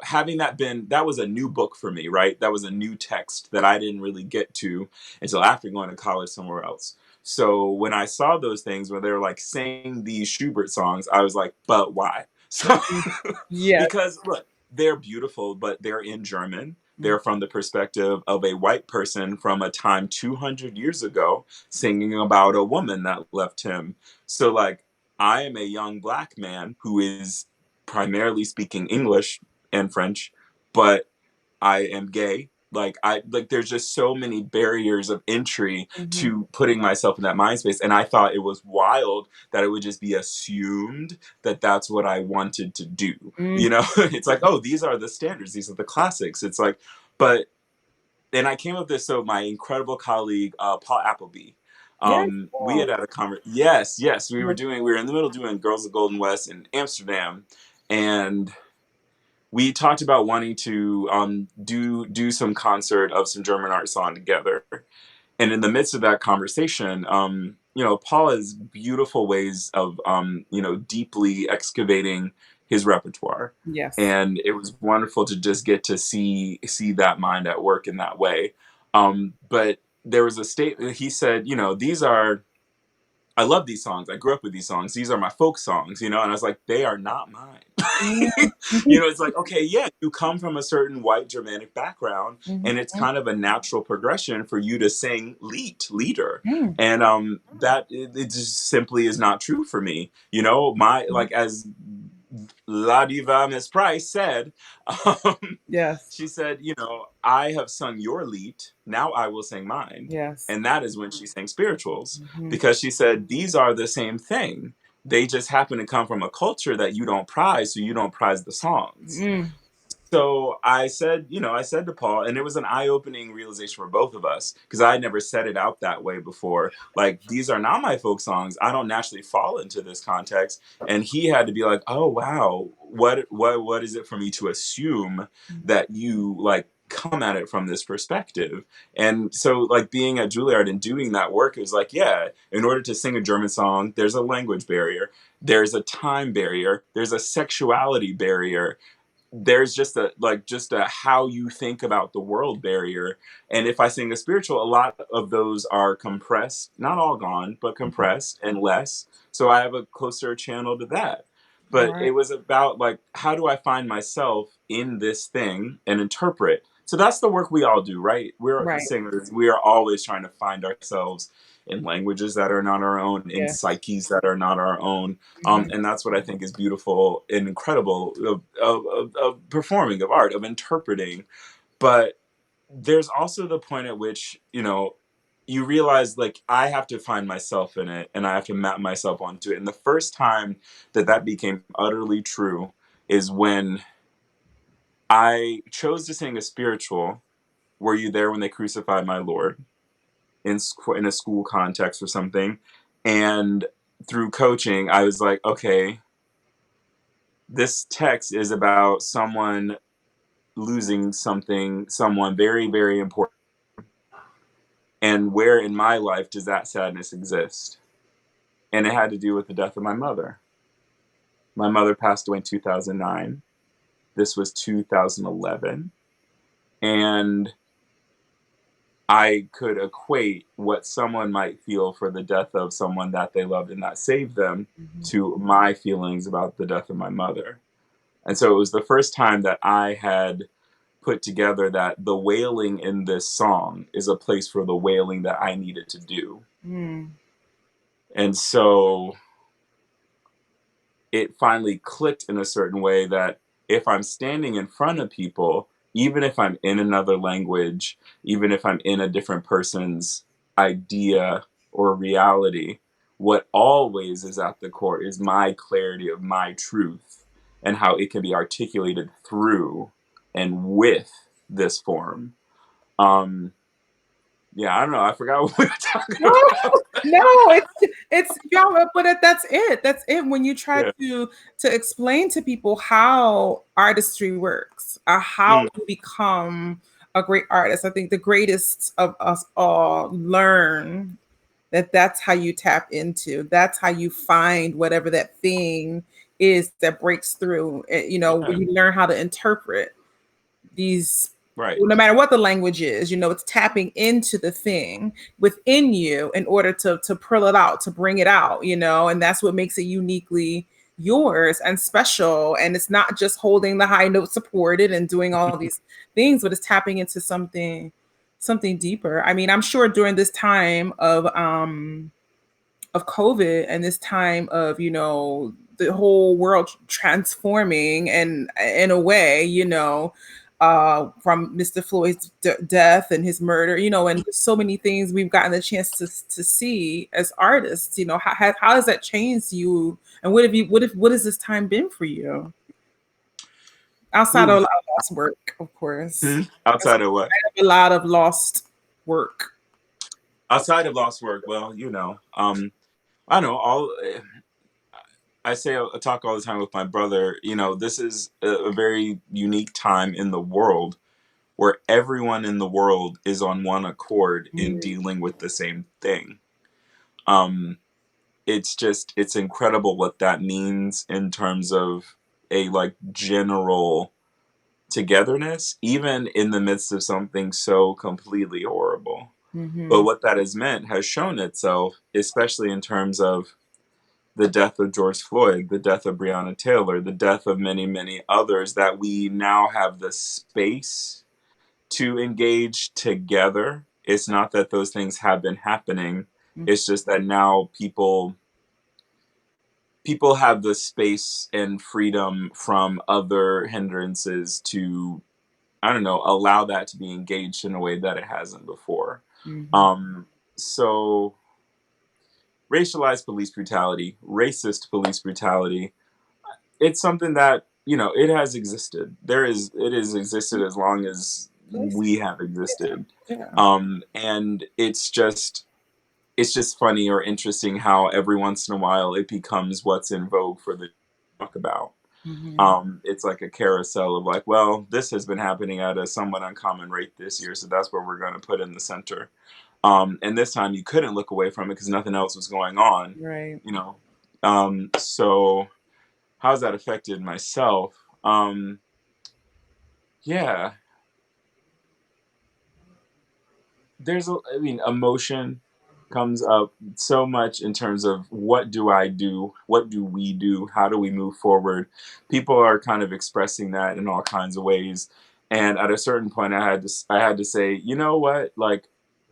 having that was a new book for me, right? That was a new text that I didn't really get to until after going to college somewhere else. So when I saw those things where they were like saying these Schubert songs, I was like, but why? So Mhm. Yes. because look, they're beautiful, but they're in German. Mm. They're from the perspective of a white person from a time 200 years ago singing about a woman that left him. So, like, I am a young Black man who is primarily speaking English and French, but I am gay. Like there's just so many barriers of entry Mhm. to putting myself in that mind space, and I thought it was wild that it would just be assumed that that's what I wanted to do. Mm. It's like, oh, these are the standards, these are the classics. It's like, but and I came up with this. So my incredible colleague, Paul Appleby, Yes. we had a conversation. Yes, yes, we Yeah. were in the middle of doing Girls of Golden West in Amsterdam, and we talked about wanting to do some concert of some German art song together. And in the midst of that conversation, Paul has beautiful ways of deeply excavating his repertoire, Yes. and it was wonderful to just get to see that mind at work in that way. But there was a statement he said, these are, I love these songs. I grew up with these songs. These are my folk songs, and I was like, they are not mine. Mhm. It's like, okay, yeah, you come from a certain white Germanic background, and it's Mhm. kind of a natural progression for you to sing leader. Mhm. And that it just simply is not true for me. My, like, as La Diva Miss Price said, um, Yes. she said, I have sung your lead, now I will sing mine. Yes. And that is when she sang spirituals, Mhm. because she said, these are the same thing. They just happen to come from a culture that you don't prize, so you don't prize the songs. Mm. So I said to Paul, and it was an eye-opening realization for both of us, because I had never said it out that way before. Like, these are not my folk songs. I don't naturally fall into this context. And he had to be like, oh wow, what is it for me to assume that you like come at it from this perspective? And so, like, being at Juilliard and doing that work, is like, yeah, in order to sing a German song, there's a language barrier, there's a time barrier, there's a sexuality barrier, there's just a how you think about the world barrier. And if I sing a spiritual, a lot of those are compressed, not all gone, but compressed and less, so I have a closer channel to that. But Right. it was about, like, how do I find myself in this thing and interpret? So that's the work we all do, right? We're Right. singers, we are always trying to find ourselves in languages that are not our own, in Yes. psyches that are not our own. Mhm. And that's what I think is beautiful and incredible of performing, of art, of interpreting. But there's also the point at which, you realize, like, I have to find myself in it, and I have to map myself onto it. And the first time that became utterly true is when I chose to sing a spiritual, "Were You There When They Crucified My Lord?" in a school context or something. And through coaching, I was like, okay, this text is about someone losing someone very, very important. And where in my life does that sadness exist? And it had to do with the death of my mother. My mother passed away in 2009. This was 2011. And I could equate what someone might feel for the death of someone that they loved and that saved them Mhm. to my feelings about the death of my mother. And so it was the first time that I had put together that the wailing in this song is a place for the wailing that I needed to do. Mm. And so it finally clicked in a certain way that if I'm standing in front of people, even if I'm in another language, even if I'm in a different person's idea or reality, what always is at the core is my clarity of my truth and how it can be articulated through and with this form. Um, yeah, I don't know. I forgot what we were talking No, about. no, it's yeah, but that's it. That's it. When you try Yeah. to explain to people how artistry works, how Mm, you become a great artist, I think the greatest of us all learn that that's how you tap into. That's how you find whatever that thing is that breaks through. When yeah. you learn how to interpret these, Right. no matter what the language is, it's tapping into the thing within you in order to pull it out, to bring it out, and that's what makes it uniquely yours and special. And it's not just holding the high note supported and doing all these things, but it's tapping into something deeper. I mean, I'm sure during this time of COVID and this time of, the whole world transforming, and in a way, from Mr. Floyd's death and his murder, and so many things we've gotten the chance to see as artists. How has that changed you, and what has this time been for you outside of Ooh. a lot of lost work, of course? Outside of what? A lot of lost work. Outside of lost work, well, I don't know all. I talk all the time with my brother. This is a very unique time in the world where everyone in the world is on one accord in Mhm. dealing with the same thing. Um, it's incredible what that means in terms of a like general togetherness, even in the midst of something so completely horrible. But Mhm. what that has meant has shown itself, especially in terms of the death of George Floyd, the death of Breonna Taylor, the death of many, many others, that we now have the space to engage together. It's not that those things have been happening. It's just that now people have the space and freedom from other hindrances to, I don't know, allow that to be engaged in a way that it hasn't before. Mhm. Um, so racialized police brutality, racist police brutality, it's something that, it has existed. It has existed as long as Please. we have existed. Yeah. And it's just funny or interesting how every once in a while it becomes what's in vogue for the talk about. Mhm. It's like a carousel of like, well, this has been happening at a somewhat uncommon rate this year, so that's where we're going to put in the center. And this time you couldn't look away from it because nothing else was going on, Right. you know. So how's that affected myself? Yeah, I mean, emotion comes up so much in terms of what do I do? What do we do? How do we move forward? People are kind of expressing that in all kinds of ways. And at a certain point, I had to say, you know what? Like,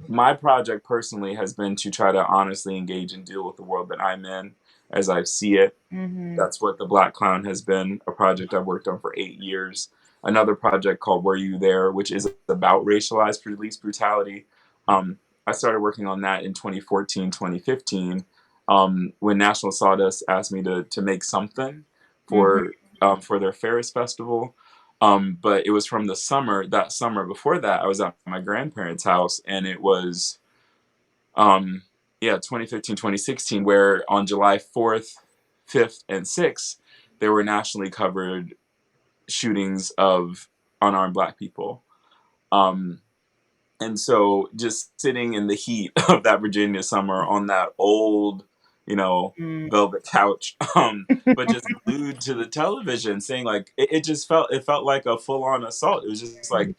my project personally has been to try to honestly engage and deal with the world that I'm in as I see it. Mhm. That's what the Black Clown has been, a project I've worked on for 8 years. Another project called Were You There, which is about racialized police brutality. I started working on that in 2014, 2015, when National Sawdust asked me to make something Mhm. for their Ferris Festival. But it was from that summer before that, I was at my grandparents' house, and it was um, yeah, 2015, 2016, where on July 4th, 5th, and 6th, there were nationally covered shootings of unarmed Black people. Um, and so just sitting in the heat of that Virginia summer on that old, Mm. velvet couch, but just glued to the television, saying like it felt like a full on assault. It was just like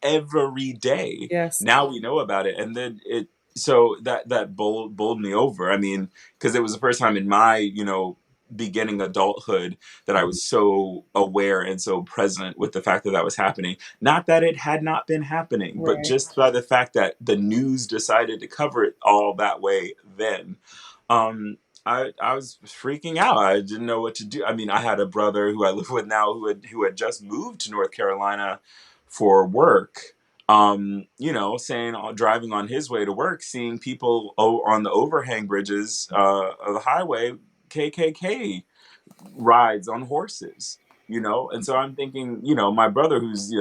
every day. Yes. Now we know about it, and then so that bowled me over. I mean, because it was the first time in my beginning adulthood that I was so aware and so present with the fact that that was happening. Not that it had not been happening, but Right. just by the fact that the news decided to cover it all that way then. Um, I was freaking out. I didn't know what to do. I mean, I had a brother who I live with now who had just moved to North Carolina for work. Saying driving on his way to work, seeing people on the overhang bridges of the highway, KKK rides on horses. And so I'm thinking, my brother who's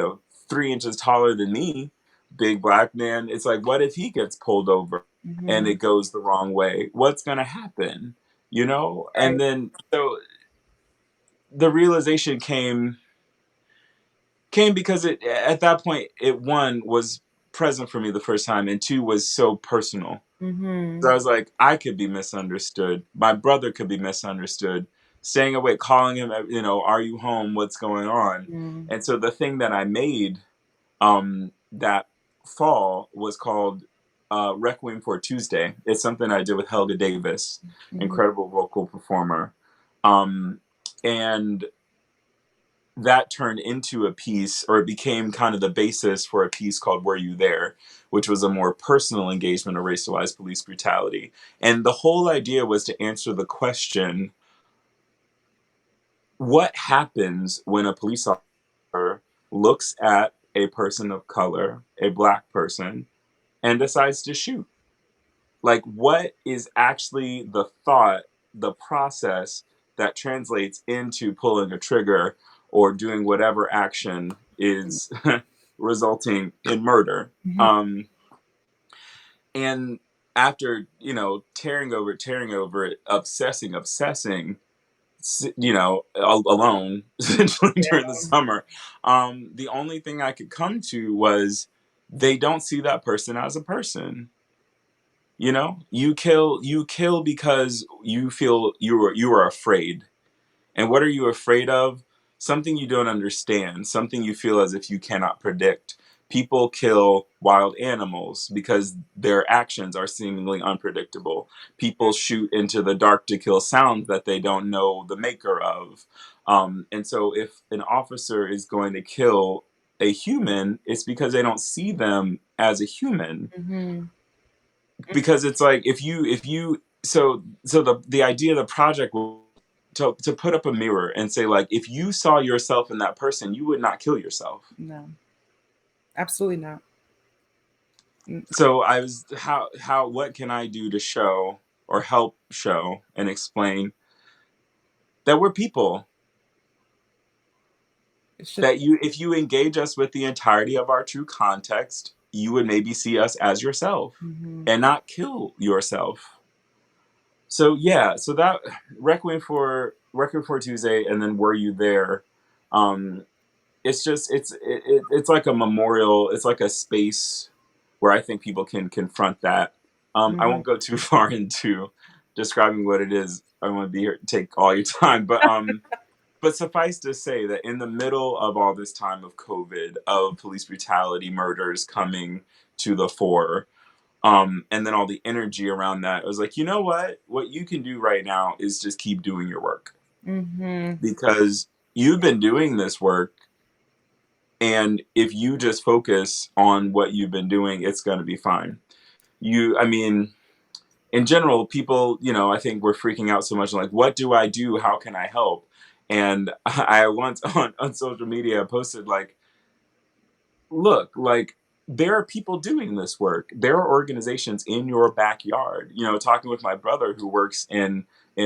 3 inches taller than me, big Black man, it's like, what if he gets pulled over and Mhm. it goes the wrong way? What's going to happen? And Right. then so the realization came because it at that point, it one was present for me the first time, and two was so personal. So I Mhm. was like, I could be misunderstood. My brother could be misunderstood. Staying awake, calling him, are you home? What's going on? Mhm. And so the thing that I made that fall was called Requiem for Tuesday. It's something I did with Helga Davis, Mhm. incredible vocal performer. Um, and that turned into a piece, or it became kind of the basis for a piece called Were You There, which was a more personal engagement of racialized police brutality. And the whole idea was to answer the question, what happens when a police officer looks at a person of color, a Black person, and decides to shoot? Like, what is actually the thought, the process that translates into pulling a trigger or doing whatever action is resulting in murder? Mhm. And after tearing over it, obsessing, alone essentially during the Yeah. summer. The only thing I could come to was they don't see that person as a person. You kill because you feel you are afraid. And what are you afraid of? Something you don't understand, something you feel as if you cannot predict. People kill wild animals because their actions are seemingly unpredictable. People shoot into the dark to kill sounds that they don't know the maker of. And so, if an officer is going to kill a human, it's because they don't see them as a human. Mm-hmm. Because it's like if you so the idea of the project was to put up a mirror and say, like, if you saw yourself in that person, you would not kill yourself. No, absolutely not. So I was how what can I do to show or help show and explain that we're people, It's just. that you if you engage us with the entirety of our true context, you would maybe see us as yourself Mm-hmm. and not kill yourself. So yeah, so that Requiem for Tuesday, and then Were You There? Um, it's just it's like a memorial. It's like a space where I think people can confront that. I Mm-hmm. won't go too far into describing what it is. I don't want to be here to take all your time, but suffice to say that in the middle of all this time of COVID, of police brutality, murders coming to the fore, and then all the energy around that, I was like, you know what you can do right now is just keep doing your work, Mm-hmm. because you've been doing this work, and if you just focus on what you've been doing, it's going to be fine. I mean, in general, people, I think we're freaking out so much, like, what do I do, how can I help? And I once on social media posted, like, look, like, there are people doing this work. There are organizations in your backyard. Talking with my brother who works in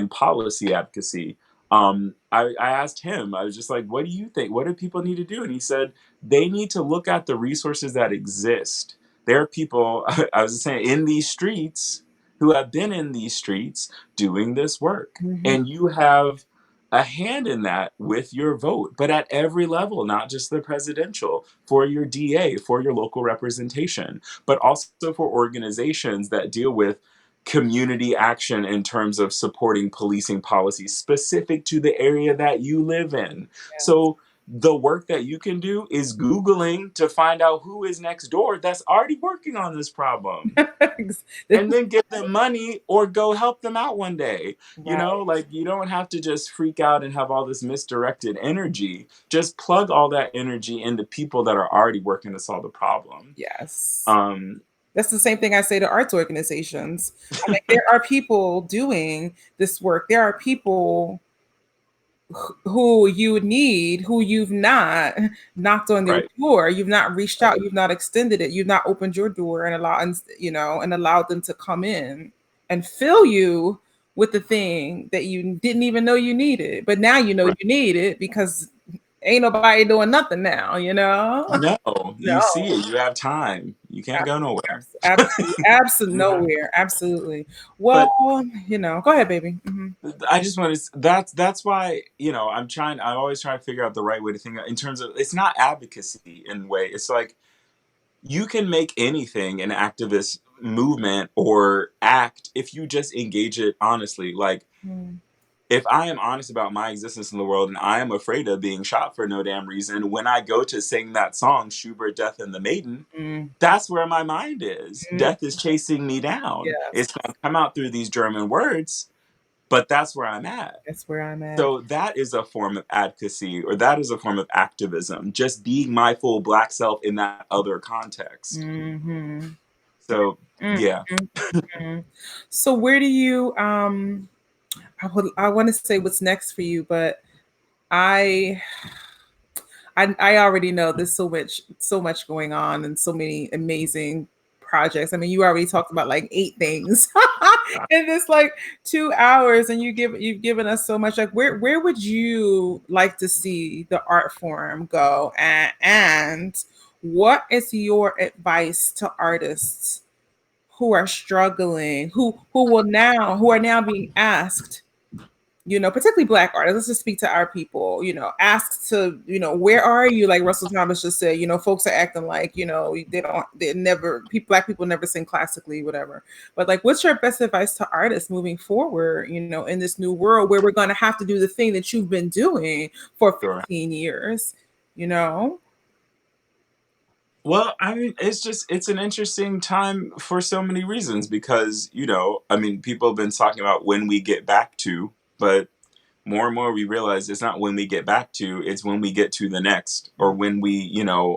policy advocacy. I asked him, I was just like, what do you think? What do people need to do? And he said they need to look at the resources that exist. There are people, I was saying, in these streets, who have been in these streets doing this work. Mm-hmm. And you have a hand in that with your vote, but at every level, not just the presidential, for your DA, for your local representation, but also for organizations that deal with community action in terms of supporting policing policies specific to the area that you live in. Yes. So the work that you can do is Googling to find out who is next door that's already working on this problem, and then give them money or go help them out one day. Right. Like, you don't have to just freak out and have all this misdirected energy. Just plug all that energy into people that are already working to solve the problem. Yes. um That's the same thing I say to arts organizations. I'm like, there are people doing this work. There are people who you need, who you've not knocked on their right. door, you've not reached Right. out, you've not extended it, you've not opened your door and allowed them to come in and fill you with the thing that you didn't even know you needed. But now you know Right. you need it because ain't nobody doing nothing now. No, you see No. it, you have time, you can't go nowhere. Absolutely, absolutely You have, nowhere, absolutely. Well, but go ahead, baby. Hmm. I just want to. That's why, I'm trying. I always try to figure out the right way to think in terms of, it's not advocacy in a way. It's like, you can make anything an activist movement or act if you just engage it honestly. Like, if I am honest about my existence in the world and I am afraid of being shot for no damn reason, when I go to sing that song, Schubert, Death and the Maiden, Mm-hmm. that's where my mind is. Death is chasing me down. Yes, It's going to come out through these German words, but that's where I'm at. that's where I'm at. So that is a form of advocacy, or that is a form of activism, just being my full Black self in that other context. Mm-hmm. So, yeah. Mm-hmm. So where do you I want to say what's next for you, but I I already know there's so much going on and so many amazing projects. I mean, you already talked about like 8 things in this like 2 hours, and you've given us so much. Like, where would you like to see the art form go, and what is your advice to artists who are struggling, who are now being asked particularly Black artists. Let's just speak to our people, ask to, where are you? Like Russell Thomas just said, folks are acting like, Black people never sing classically, whatever. But like, what's your best advice to artists moving forward, in this new world where we're going to have to do the thing that you've been doing for Sure. 15 years, you know? Well, I mean, it's an interesting time for so many reasons because, I mean, people have been talking about when we get back to, but more and more we realize it's not when we get back to, it's when we get to the next, or when we,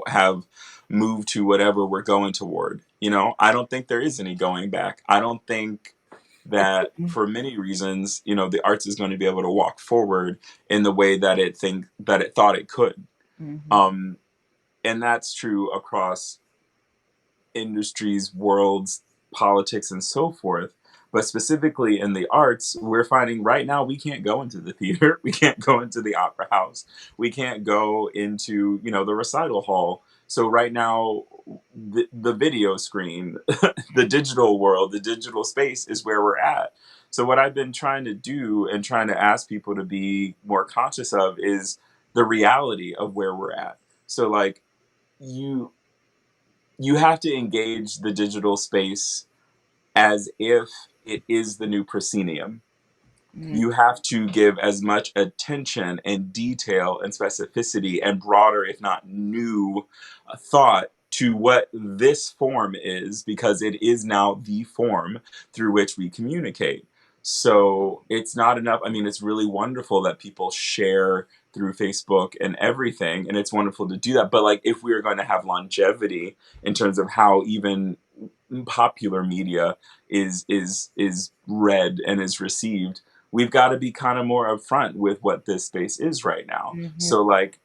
have moved to whatever we're going toward. I don't think there is any going back. I don't think that for many reasons, the arts is going to be able to walk forward in the way that it thought it could. Mm-hmm. Um, and that's true across industries, worlds, politics, and so forth. But specifically in the arts, we're finding right now we can't go into the theater, we can't go into the opera house, we can't go into the recital hall. So right now, the video screen, the digital world, the digital space is where we're at. So what I've been trying to do and trying to ask people to be more conscious of is the reality of where we're at. So like you you have to engage the digital space as if it is the new proscenium. Mm-hmm. You have to give as much attention and detail and specificity and broader, if not new, thought to what this form is, because it is now the form through which we communicate. So it's not enough. I mean, it's really wonderful that people share through Facebook and everything, and it's wonderful to do that. But like, if we are going to have longevity in terms of how even popular media is read and is received, we've got to be kind of more upfront with what this space is right now. Mm-hmm. So like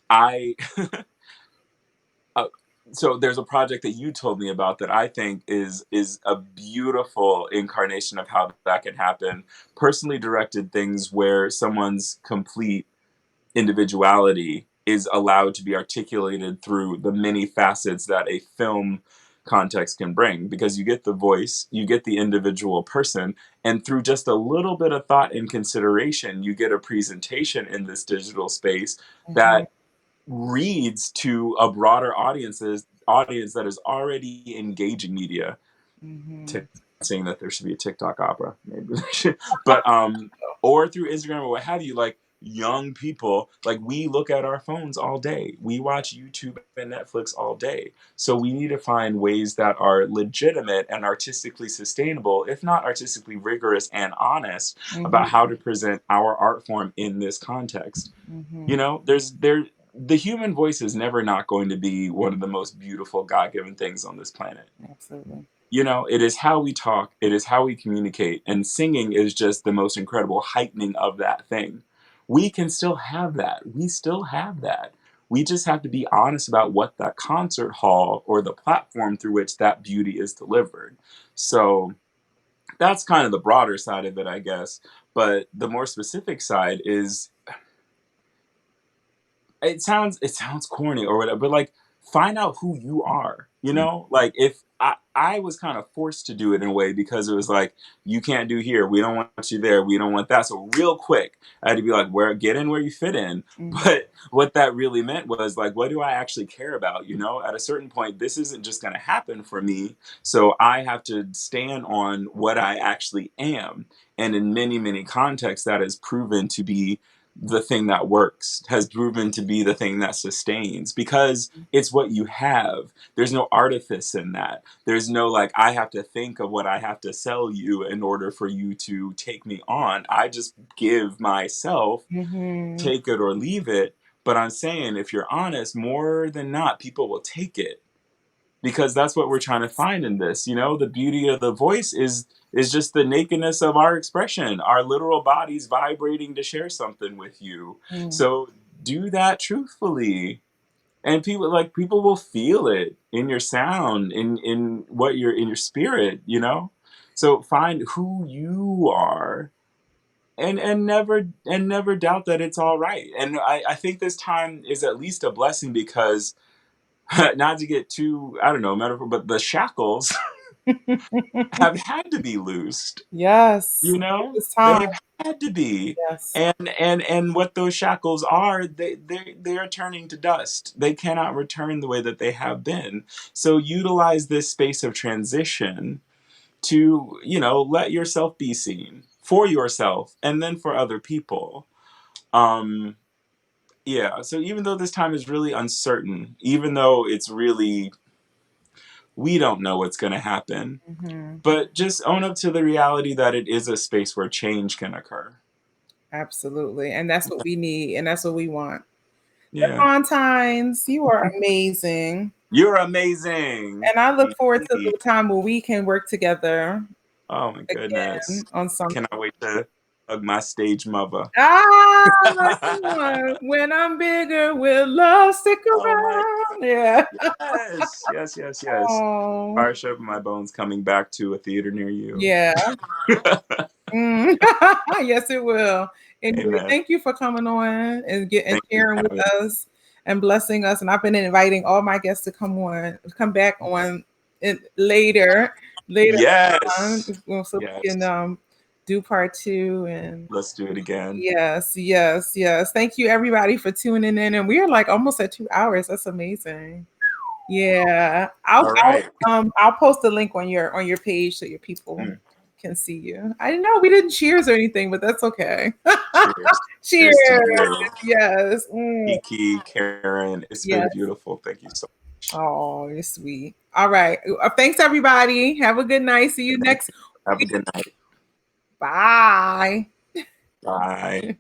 I uh, so there's a project that you told me about that I think is a beautiful incarnation of how that can happen. Personally directed things where someone's complete individuality is allowed to be articulated through the many facets that a film context can bring, because you get the voice, you get the individual person, and through just a little bit of thought and consideration, you get a presentation in this digital space Mm-hmm. that reads to a broader audience that is already engaging media. Mm-hmm. Saying that there should be a TikTok opera, maybe there should, but or through Instagram or what have you, like young people, like we look at our phones all day, we watch YouTube and Netflix all day, so we need to find ways that are legitimate and artistically sustainable, if not artistically rigorous and honest, Mm-hmm. about how to present our art form in this context. Mm-hmm. The human voice is never not going to be one of the most beautiful God-given things on this planet. Absolutely. It is how we talk, it is how we communicate, and singing is just the most incredible heightening of that thing. We can still have that. We still have that. We just have to be honest about what that concert hall or the platform through which that beauty is delivered. So that's kind of the broader side of it, I guess. But the more specific side is, it sounds corny or whatever, but like, find out who you are. Like, if I was kind of forced to do it in a way, because it was like, you can't do here, we don't want you there, we don't want that. So real quick, I had to be like, where get in where you fit in. Mm-hmm. But what that really meant was like, what do I actually care about? At a certain point, this isn't just going to happen for me. So I have to stand on what I actually am. And in many, many contexts, that has proven to be the thing that works, has proven to be the thing that sustains, because it's what you have. There's no artifice in that. There's no like, I have to think of what I have to sell you in order for you to take me on. I just give myself, Mm-hmm. take it or leave it. But I'm saying, if you're honest, more than not, people will take it, because that's what we're trying to find in this. The beauty of the voice is just the nakedness of our expression, our literal bodies vibrating to share something with you. Mm-hmm. So do that truthfully, and people will feel it in your sound, in what you're in your spirit. So find who you are, and never doubt that it's all right. And I think this time is at least a blessing, because not to get too, I don't know, metaphor, but the shackles have had to be loosed. Yes. You It know, was time. they've had to be. Yes. And what those shackles are, they are turning to dust. They cannot return the way that they have been. So utilize this space of transition to, let yourself be seen for yourself and then for other people. Um yeah, so even though this time is really uncertain, even though it's really, we don't know what's going to happen, Hmm. but just own up to the reality that it is a space where change can occur. Absolutely. And that's what we need. And that's what we want. Yeah. Davone Tines, you are amazing. You're amazing. And I look forward to Indeed. the time where we can work together Oh my goodness. again on something. Cannot wait to hug my stage mother. Ah, come on. When I'm bigger, will love stick Oh my around? Yeah. yes. Yes, yes, yes. Oh, Fire Shove My Bones coming back to a theater near you. yeah. Mm. Yes, it will. Anyway, Amen. thank you for coming on and Thank you sharing for with having us and blessing us. And I've been inviting all my guests to come back on it later on, Yes. so we can Yes. do part two. And Let's do it again. yes, yes, yes. Thank you everybody for tuning in. And we are like almost at 2 hours. That's amazing. Yeah, I'll, All I'll right. I'll post a link on your page so your people Mm. can see you. I didn't know we didn't cheers or anything, but that's okay. Cheers. Cheers. Cheers to you. Yes. Mm. Kiki, Karen. It's been Yes. beautiful. Thank you so much. Oh, you're sweet. All right. Thanks everybody. Have a good night. See you next Have a week. good night. Bye. Bye.